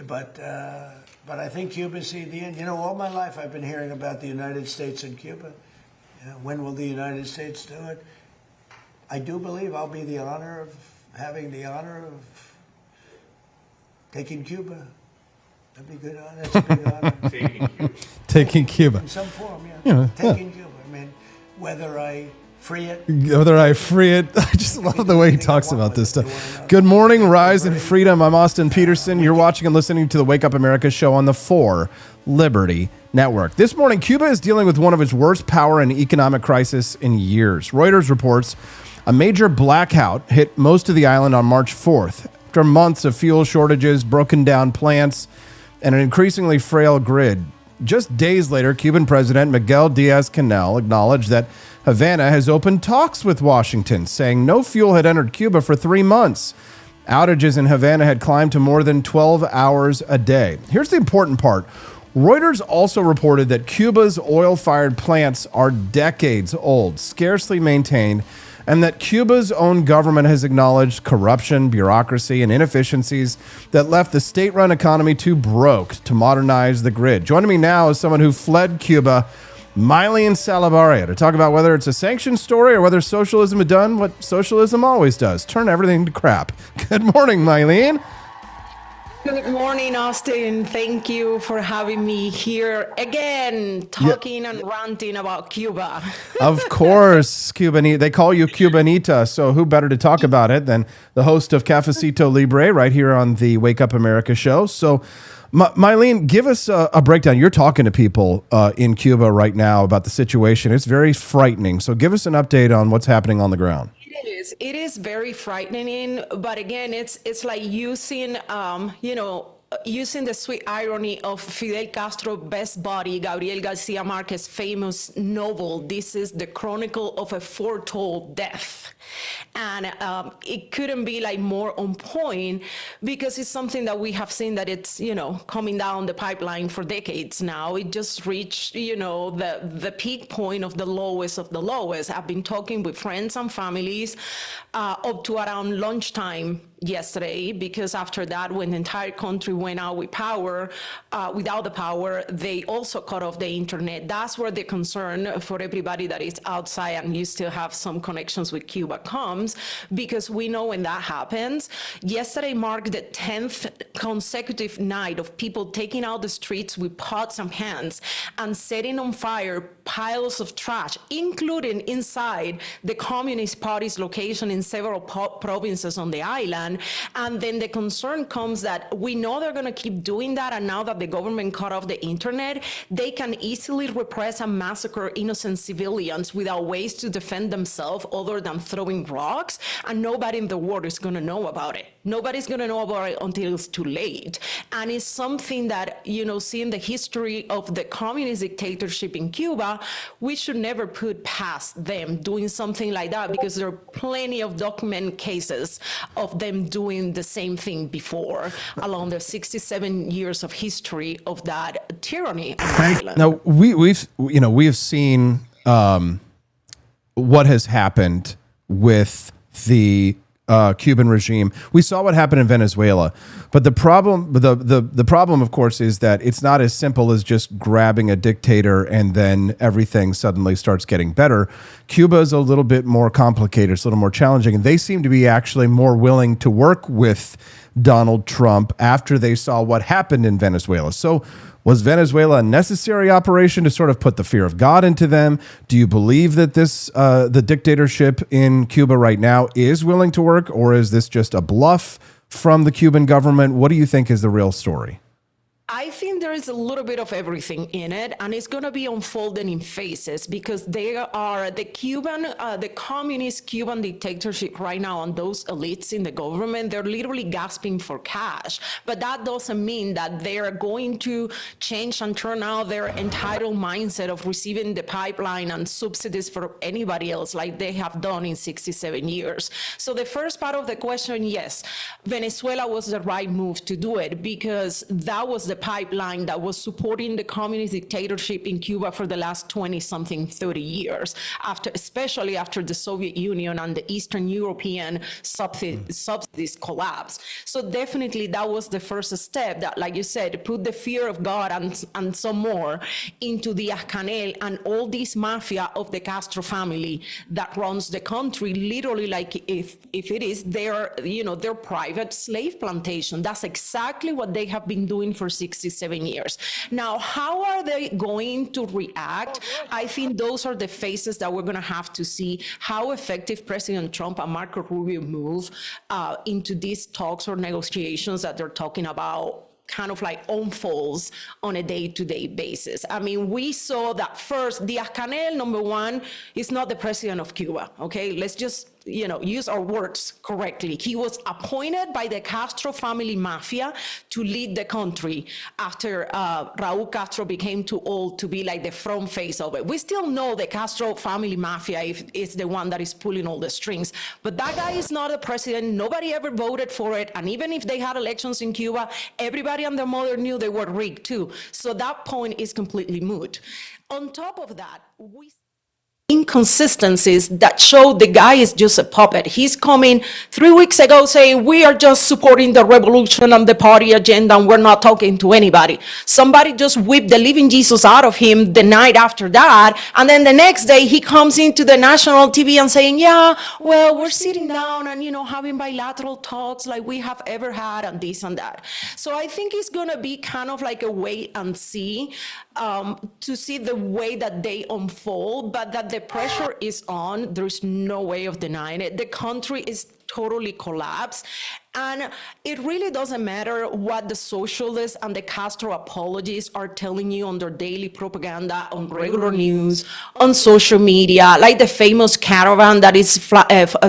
But I think Cuba's see the end. All my life I've been hearing about the United States and Cuba. When will the United States do it? I do believe I'll be having the honor of taking Cuba. That'd be good. That's a big honor. Taking Cuba. In some form, yeah. Taking Cuba. I mean, whether I free it. I just love the way he talks about this stuff. Good morning, Rise and Freedom. I'm Austin Peterson. You're watching and listening to the Wake Up America show on the 4 Liberty Network. This morning, Cuba is dealing with one of its worst power and economic crisis in years. Reuters reports a major blackout hit most of the island on March 4th. After months of fuel shortages, broken down plants, and an increasingly frail grid. Just days later, Cuban President Miguel Diaz-Canel acknowledged that Havana has opened talks with Washington, saying no fuel had entered Cuba for 3 months. Outages in Havana had climbed to more than 12 hours a day. Here's the important part. Reuters also reported that Cuba's oil-fired plants are decades old, scarcely maintained, and that Cuba's own government has acknowledged corruption, bureaucracy, and inefficiencies that left the state-run economy too broke to modernize the grid. Joining me now is someone who fled Cuba, Mailyn Salabarria, to talk about whether it's a sanctions story or whether socialism had done what socialism always does, turn everything to crap. Good morning, Mailyn. Good morning, Austin. Thank you for having me here again, talking and ranting about Cuba. Of course, Cubanita. They call you Cubanita, so who better to talk about it than the host of Cafecito Libre right here on the Wake Up America show. So, Mailyn, give us a breakdown. You're talking to people in Cuba right now about the situation. It's very frightening. So give us an update on what's happening on the ground. It is very frightening, but again, it's like using, using the sweet irony of Fidel Castro's best buddy, Gabriel Garcia Marquez's famous novel, This is the Chronicle of a Foretold Death. And it couldn't be like more on point because it's something that we have seen that it's, coming down the pipeline for decades now. It just reached, the peak point of the lowest of the lowest. I've been talking with friends and families up to around lunchtime yesterday, because after that, when the entire country went out with power, without the power, they also cut off the internet. That's where the concern for everybody that is outside and you still have some connections with Cuba comes, because we know when that happens. Yesterday marked the 10th consecutive night of people taking out the streets with pots and pans and setting on fire piles of trash, including inside the Communist Party's location in several provinces on the island. And then the concern comes that we know they're going to keep doing that, and now that the government cut off the internet, they can easily repress and massacre innocent civilians without ways to defend themselves other than throwing rocks, and nobody in the world is going to know about it. Nobody's going to know about it until it's too late. And it's something that, seeing the history of the communist dictatorship in Cuba, we should never put past them doing something like that, because there are plenty of documented cases of them doing the same thing before along the 67 years of history of that tyranny. Now, we've seen what has happened with the Cuban regime. We saw what happened in Venezuela, but the problem, the problem, of course, is that it's not as simple as just grabbing a dictator and then everything suddenly starts getting better. Cuba is a little bit more complicated, it's a little more challenging, and they seem to be actually more willing to work with Donald Trump after they saw what happened in Venezuela. So was Venezuela a necessary operation to sort of put the fear of God into them? Do you believe that the dictatorship in Cuba right now is willing to work, or is this just a bluff from the Cuban government? What do you think is the real story? I think there is a little bit of everything in it, and it's going to be unfolding in phases, because they are the communist Cuban dictatorship right now, and those elites in the government, they're literally gasping for cash. But that doesn't mean that they're going to change and turn out their entitled mindset of receiving the pipeline and subsidies for anybody else like they have done in 67 years. So the first part of the question, yes, Venezuela was the right move to do it, because that was the pipeline that was supporting the communist dictatorship in Cuba for the last 20-something, 30 years, especially after the Soviet Union and the Eastern European subsidies collapsed. So definitely that was the first step that, like you said, put the fear of God and some more into the Canel and all this mafia of the Castro family that runs the country, literally like if it is their private slave plantation. That's exactly what they have been doing for 67 years. Now, how are they going to react? I think those are the phases that we're going to have to see how effective President Trump and Marco Rubio move into these talks or negotiations that they're talking about kind of like unfolds on a day-to-day basis. I mean, we saw that first, Díaz-Canel, number one, is not the president of Cuba, okay? Let's just, use our words correctly. He was appointed by the Castro family mafia to lead the country after Raúl Castro became too old to be like the front face of it. We still know the Castro family mafia is the one that is pulling all the strings, but that guy is not a president. Nobody ever voted for it, and even if they had elections in Cuba, everybody and their mother knew they were rigged too. So that point is completely moot. On top of that, inconsistencies that show the guy is just a puppet. He's coming 3 weeks ago saying, we are just supporting the revolution and the party agenda and we're not talking to anybody. Somebody just whipped the living Jesus out of him the night after that. And then the next day he comes into the national TV and saying, yeah, well, we're sitting down and, having bilateral talks like we have ever had and this and that. So I think it's going to be kind of like a wait and see to see the way that they unfold, but that the pressure is on. There's no way of denying it. The country is totally collapsed. And it really doesn't matter what the socialists and the Castro apologists are telling you on their daily propaganda, on regular news, on social media, like the famous caravan that is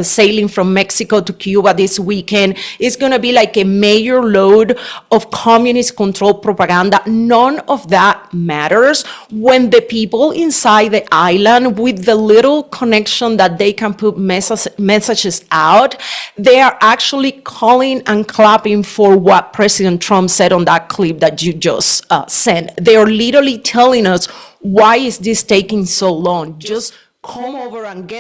sailing from Mexico to Cuba this weekend is going to be like a major load of communist controlled propaganda. None of that matters when the people inside the island, with the little connection that they can put messages out, they are actually calling and clapping for what President Trump said on that clip that you just sent. They are literally telling us, why is this taking so long? Just come over and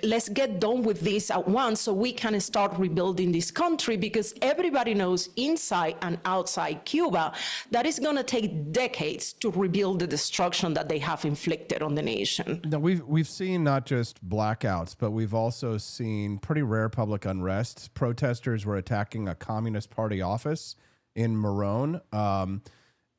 let's get done with this at once so we can start rebuilding this country, because everybody knows inside and outside Cuba that it's going to take decades to rebuild the destruction that they have inflicted on the nation. Now, we've seen not just blackouts, but we've also seen pretty rare public unrest. Protesters were attacking a Communist Party office in Morón.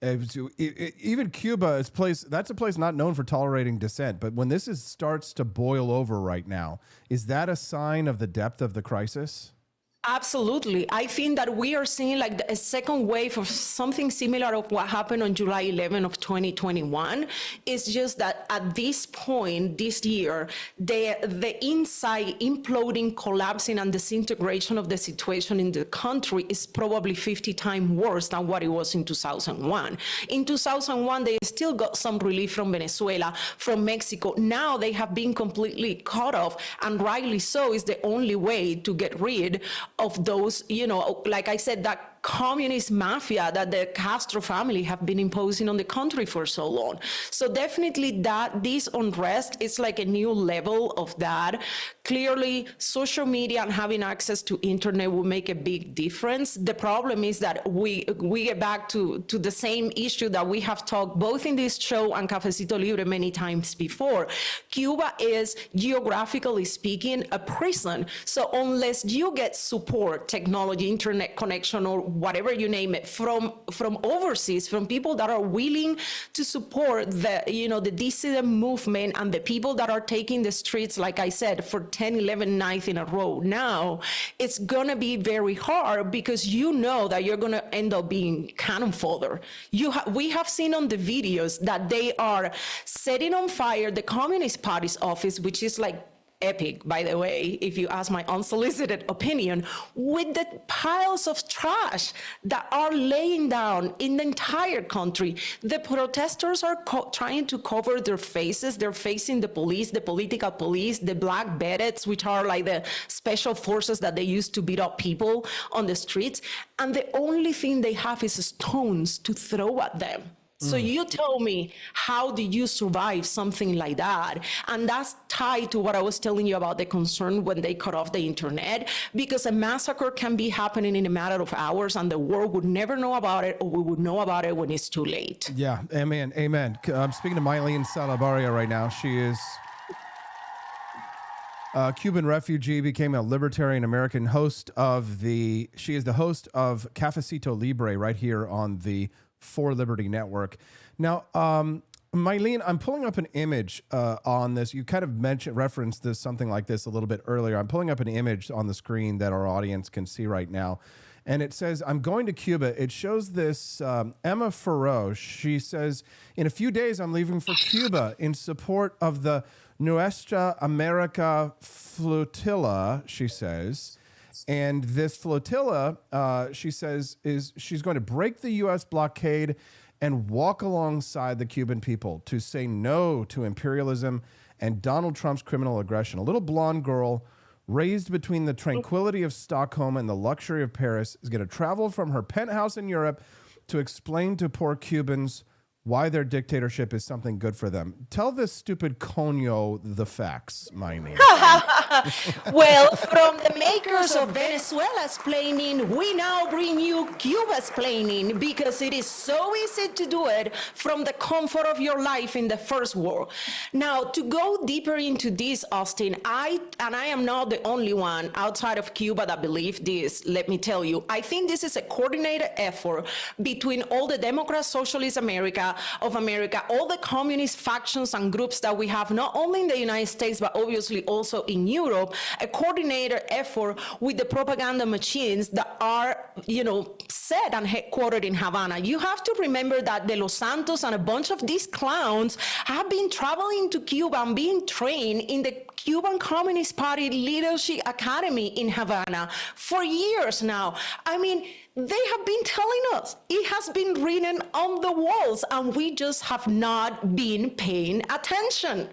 Even Cuba is that's a place not known for tolerating dissent. But when this starts to boil over right now, is that a sign of the depth of the crisis? Absolutely. I think that we are seeing like a second wave of something similar of what happened on July 11 of 2021. It's just that at this point this year, the inside imploding, collapsing, and disintegration of the situation in the country is probably 50 times worse than what it was in 2001. In 2001, they still got some relief from Venezuela, from Mexico. Now they have been completely cut off, and rightly so. Is the only way to get rid of those, like I said, that communist mafia that the Castro family have been imposing on the country for so long. So definitely this unrest is like a new level of that. Clearly, social media and having access to internet will make a big difference. The problem is that we get back to the same issue that we have talked both in this show and Cafecito Libre many times before. Cuba is, geographically speaking, a prison. So unless you get support, technology, internet connection, or whatever you name it, from overseas, from people that are willing to support the dissident movement and the people that are taking the streets, like I said, for 10, 11 nights in a row now, it's going to be very hard, because that you're going to end up being cannon fodder. We have seen on the videos that they are setting on fire the Communist Party's office, which is like epic, by the way, if you ask my unsolicited opinion, with the piles of trash that are laying down in the entire country. The protesters are trying to cover their faces. They're facing the police, the political police, the black berets, which are like the special forces that they use to beat up people on the streets. And the only thing they have is stones to throw at them. So you tell me, how do you survive something like that? And that's tied to what I was telling you about the concern when they cut off the internet, because a massacre can be happening in a matter of hours and the world would never know about it, or we would know about it when it's too late. Yeah, amen, amen. I'm speaking to Mailyn Salabarria right now. She is a Cuban refugee, became a libertarian American she is the host of Cafecito Libre right here on the For Liberty Network. Now, Mailyn, I'm pulling up an image on this. You kind of referenced this, something like this a little bit earlier. I'm pulling up an image on the screen that our audience can see right now. And it says, I'm going to Cuba. It shows this Emma Farrow. She says, in a few days, I'm leaving for Cuba in support of the Nuestra America flotilla, she says. And this flotilla, she says, she's going to break the U.S. blockade and walk alongside the Cuban people to say no to imperialism and Donald Trump's criminal aggression. A little blonde girl raised between the tranquility of Stockholm and the luxury of Paris is going to travel from her penthouse in Europe to explain to poor Cubans why their dictatorship is something good for them. Tell this stupid coño the facts, Mailyn. Well, from the makers of Venezuela's planning, we now bring you Cuba's planning because it is so easy to do it from the comfort of your life in the first world. Now, to go deeper into this, Austin, I am not the only one outside of Cuba that believe this, let me tell you. I think this is a coordinated effort between all the Democrat Socialist of America, all the communist factions and groups that we have, not only in the United States, but obviously also in Europe, a coordinated effort with the propaganda machines that are, set and headquartered in Havana. You have to remember that De Los Santos and a bunch of these clowns have been traveling to Cuba and being trained in the Cuban Communist Party Leadership Academy in Havana for years now. I mean, they have been telling us, it has been written on the walls, and we just have not been paying attention.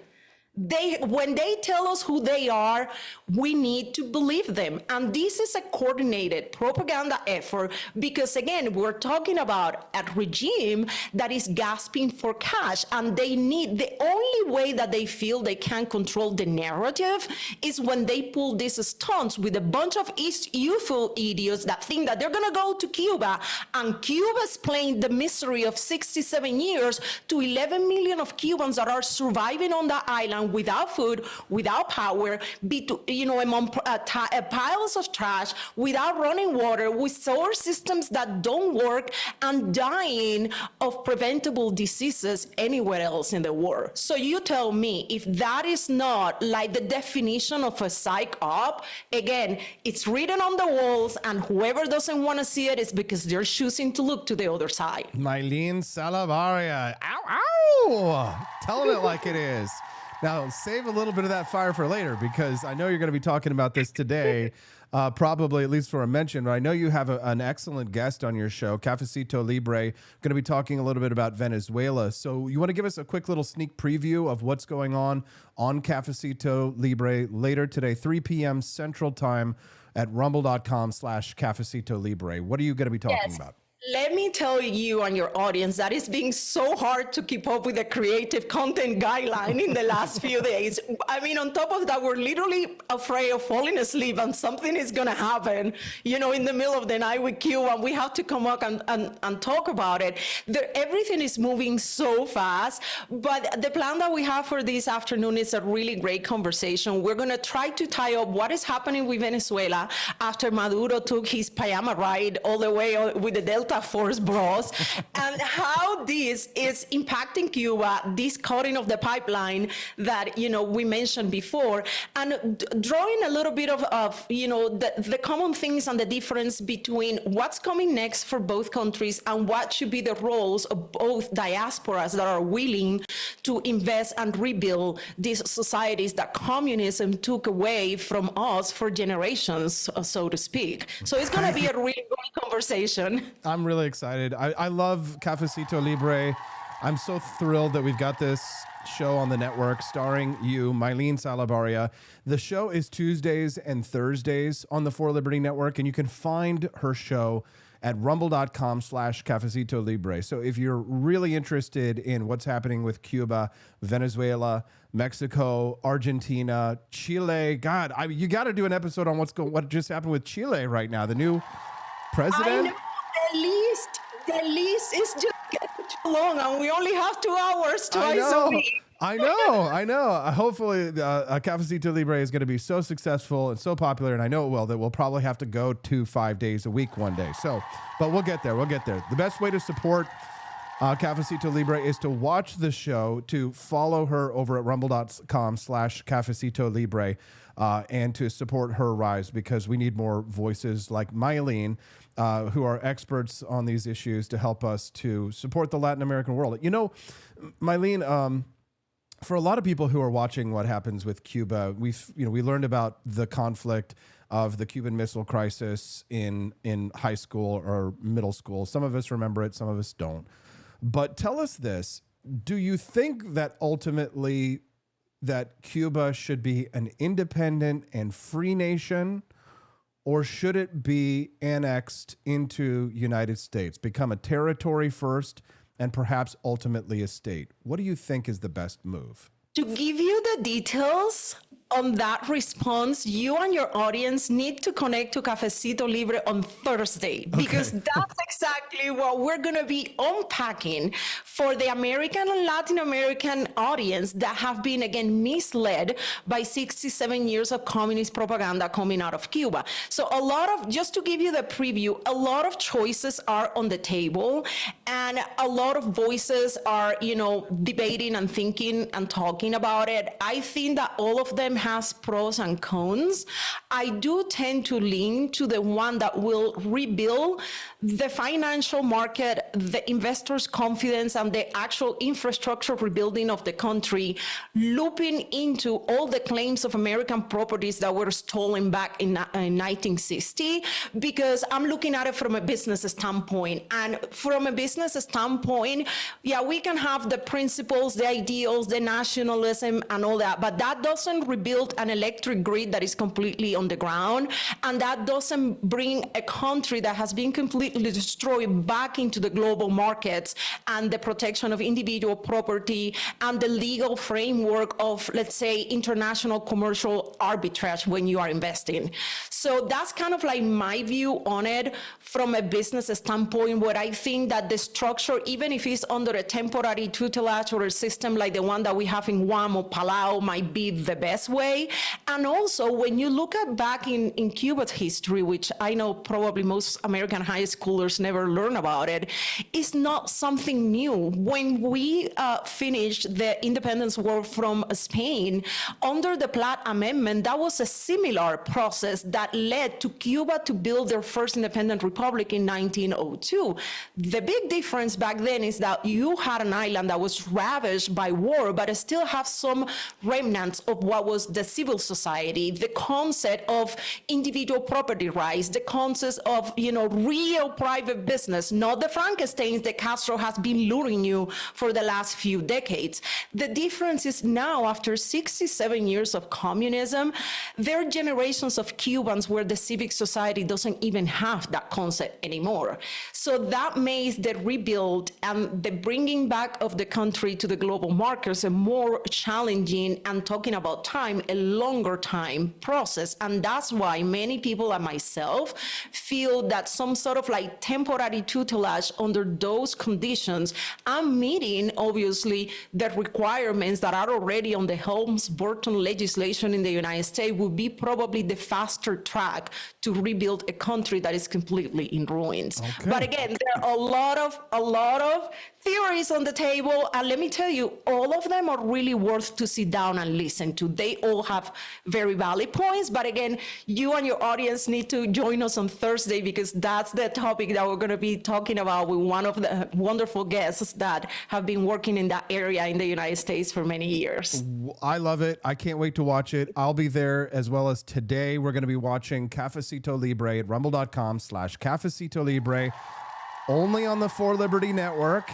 When they tell us who they are, we need to believe them. And this is a coordinated propaganda effort because, again, we're talking about a regime that is gasping for cash, and they need, the only way that they feel they can control the narrative is when they pull these stunts with a bunch of youthful idiots that think that they're going to go to Cuba, and Cuba's playing the misery of 67 years to 11 million of Cubans that are surviving on the island without food, without power, among piles of trash, without running water, with sewer systems that don't work, and dying of preventable diseases anywhere else in the world. So you tell me, if that is not like the definition of a psych op, again, it's written on the walls, and whoever doesn't want to see it is because they're choosing to look to the other side. Mailyn Salabarria. Ow, ow! Telling it like it is. Now, save a little bit of that fire for later, because I know you're going to be talking about this today, probably at least for a mention, but I know you have an excellent guest on your show, Cafecito Libre, going to be talking a little bit about Venezuela. So you want to give us a quick little sneak preview of what's going on Cafecito Libre later today, 3 p.m. Central Time at rumble.com/Cafecito Libre. What are you going to be talking about? Let me tell you and your audience that it's been so hard to keep up with the creative content guideline in the last few days. I mean, on top of that, we're literally afraid of falling asleep and something is going to happen, in the middle of the night with Q, and we have to come up and talk about it. Everything is moving so fast, but the plan that we have for this afternoon is a really great conversation. We're going to try to tie up what is happening with Venezuela after Maduro took his pajama ride all the way with the Delta Force bros, and how this is impacting Cuba, this cutting of the pipeline that we mentioned before, and drawing a little bit of the common things and the difference between what's coming next for both countries and what should be the roles of both diasporas that are willing to invest and rebuild these societies that communism took away from us for generations, so to speak. So it's going to be a really great conversation. I'm really excited. I love Cafecito Libre. I'm so thrilled that we've got this show on the network starring you, Mailyn Salabarria. The show is Tuesdays and Thursdays on the For Liberty Network, and you can find her show at rumble.com/Cafecito Libre. So if you're really interested in what's happening with Cuba, Venezuela, Mexico, Argentina, Chile, God, you got to do an episode on what just happened with Chile right now. The new president. I know. The list is just getting too long, and we only have 2 hours twice a week. I know. Hopefully, Cafecito Libre is going to be so successful and so popular, and I know it will, that we'll probably have to go to 5 days a week one day. So, but we'll get there. The best way to support Cafecito Libre is to watch the show, to follow her over at rumble.com/Cafecito Libre, and to support her rise, because we need more voices like Mailyn, who are experts on these issues, to help us to support the Latin American world. Mailyn, for a lot of people who are watching what happens with Cuba, we learned about the conflict of the Cuban Missile Crisis in high school or middle school. Some of us remember it, some of us don't. But tell us this: do you think that ultimately that Cuba should be an independent and free nation, or should it be annexed into United States, become a territory first, and perhaps ultimately a state. What do you think is the best move? To give you the details on that response, you and your audience need to connect to Cafecito Libre on Thursday, because that's exactly what we're going to be unpacking for the American and Latin American audience that have been, again, misled by 67 years of communist propaganda coming out of Cuba. So a lot of, just to give you the preview, a lot of choices are on the table, and a lot of voices are, debating and thinking and talking about it. I think that all of them has pros and cons. I do tend to lean to the one that will rebuild the financial market, the investors' confidence, and the actual infrastructure rebuilding of the country, looping into all the claims of American properties that were stolen back in 1960, because I'm looking at it from a business standpoint. And from a business standpoint, yeah, we can have the principles, the ideals, the nationalism, and all that, but that doesn't rebuild an electric grid that is completely on the ground, and that doesn't bring a country that has been completely destroyed back into the global markets and the protection of individual property and the legal framework of, let's say, international commercial arbitrage when you are investing. So that's kind of like my view on it from a business standpoint, where I think that the structure, even if it's under a temporary tutelage or a system like the one that we have in Guam or Palau, might be the best way. And also, when you look at back in Cuba's history, which I know probably most American high schoolers never learn about it, it's not something new. When we finished the independence war from Spain, under the Platt Amendment, that was a similar process that led to Cuba to build their first independent republic in 1902. The big difference back then is that you had an island that was ravaged by war, but it still have some remnants of what was the civil society, the concept of individual property rights, the concept of, real private business, not the Frankensteins that Castro has been luring you for the last few decades. The difference is now, after 67 years of communism, there are generations of Cubans where the civic society doesn't even have that concept anymore. So that makes the rebuild and the bringing back of the country to the global markets a more challenging, and talking about time, a longer time process. And that's why many people like myself feel that some sort of like temporary tutelage under those conditions and meeting, obviously, the requirements that are already on the Helms-Burton legislation in the United States would be probably the faster track to rebuild a country that is completely in ruins. Okay. But again, there are a lot of theories on the table, and let me tell you, all of them are really worth to sit down and listen to. They all have very valid points, but again, you and your audience need to join us on Thursday, because that's the topic that we're going to be talking about with one of the wonderful guests that have been working in that area in the United States for many years. I love it. I can't wait to watch it. I'll be there, as well as today we're going to be watching Cafecito Libre at rumble.com/Cafecito Libre, only on the For Liberty Network,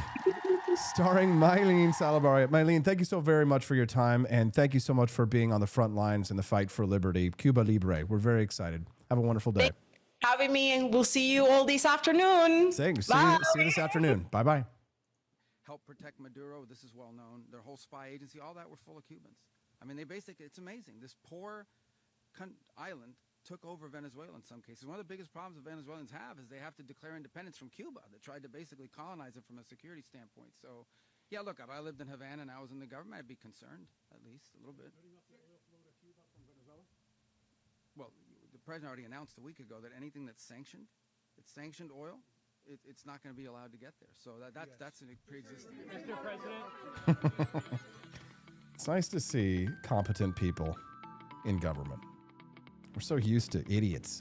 starring Mailyn Salabarria. Mailyn, thank you so very much for your time, and thank you so much for being on the front lines in the fight for liberty. Cuba Libre. We're very excited. Have a wonderful day. Thanks for having me, and we'll see you all this afternoon. Thanks. See you this afternoon. Bye-bye. Help protect Maduro. This is well known. Their whole spy agency, all that were full of Cubans. I mean, it's amazing. This poor island took over Venezuela in some cases. One of the biggest problems the Venezuelans have is they have to declare independence from Cuba. They tried to basically colonize it from a security standpoint. So, yeah, look, if I lived in Havana and I was in the government, I'd be concerned, at least a little bit. Well, the president already announced a week ago that anything that's sanctioned, it's sanctioned oil, it's not going to be allowed to get there. So that's a pre-existing. Mr. President. It's nice to see competent people in government. We're so used to idiots.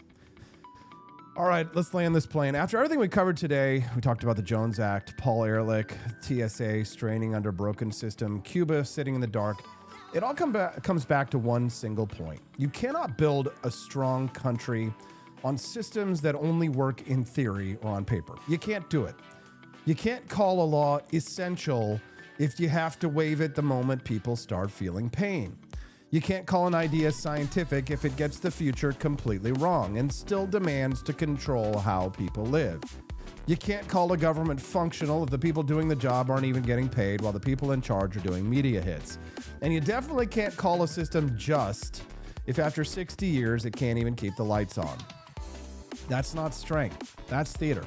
All right, let's land this plane. After everything we covered today, we talked about the Jones Act, Paul Ehrlich, TSA straining under broken system, Cuba sitting in the dark. It all comes back to one single point. You cannot build a strong country on systems that only work in theory or on paper. You can't do it. You can't call a law essential if you have to waive it the moment people start feeling pain. You can't call an idea scientific if it gets the future completely wrong and still demands to control how people live. You can't call a government functional if the people doing the job aren't even getting paid while the people in charge are doing media hits. And you definitely can't call a system just if after 60 years it can't even keep the lights on. That's not strength. That's theater.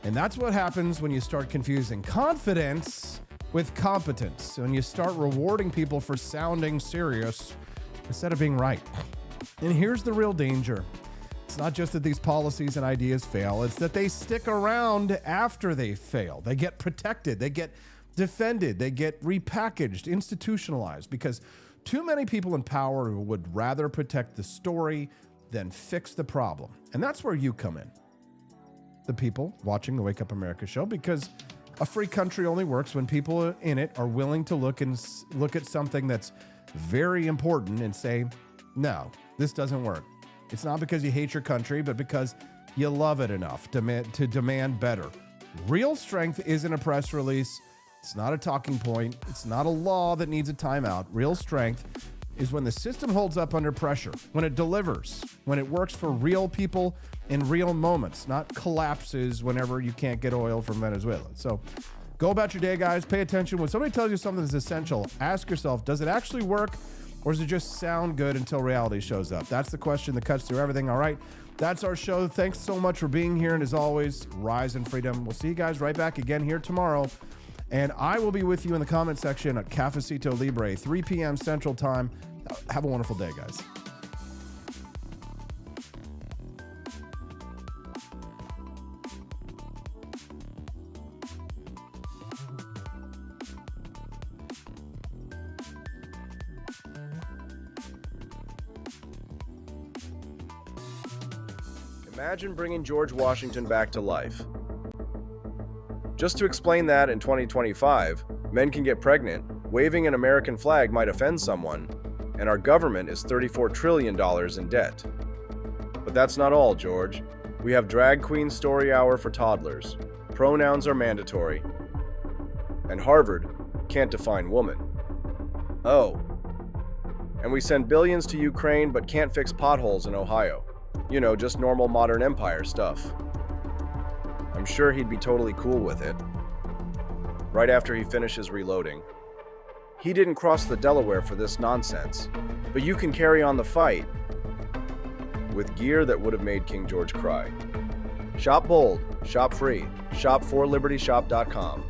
And that's what happens when you start confusing confidence with competence. When you start rewarding people for sounding serious instead of being right. And here's the real danger. It's not just that these policies and ideas fail, it's that they stick around after they fail. They get protected, they get defended, they get repackaged, institutionalized, because too many people in power would rather protect the story than fix the problem. And that's where you come in. The people watching the Wake Up America show, because a free country only works when people in it are willing to look at something that's very important and say, no, this doesn't work. It's not because you hate your country, but because you love it enough to demand better. Real strength isn't a press release. It's not a talking point. It's not a law that needs a timeout. Real strength is when the system holds up under pressure, when it delivers, when it works for real people in real moments, not collapses whenever you can't get oil from Venezuela. So go about your day, guys. Pay attention. When somebody tells you something is essential, ask yourself, does it actually work? Or does it just sound good until reality shows up? That's the question that cuts through everything. All right, that's our show. Thanks so much for being here. And as always, rise in freedom. We'll see you guys right back again here tomorrow. And I will be with you in the comment section at Cafecito Libre, 3 p.m. Central Time. Have a wonderful day, guys. Imagine bringing George Washington back to life. Just to explain that in 2025, men can get pregnant, waving an American flag might offend someone, and our government is $34 trillion in debt. But that's not all, George. We have drag queen story hour for toddlers. Pronouns are mandatory. And Harvard can't define woman. Oh. And we send billions to Ukraine but can't fix potholes in Ohio. You know, just normal modern empire stuff. I'm sure he'd be totally cool with it. Right after he finishes reloading. He didn't cross the Delaware for this nonsense, but you can carry on the fight with gear that would have made King George cry. Shop bold, shop free, shop4libertyshop.com.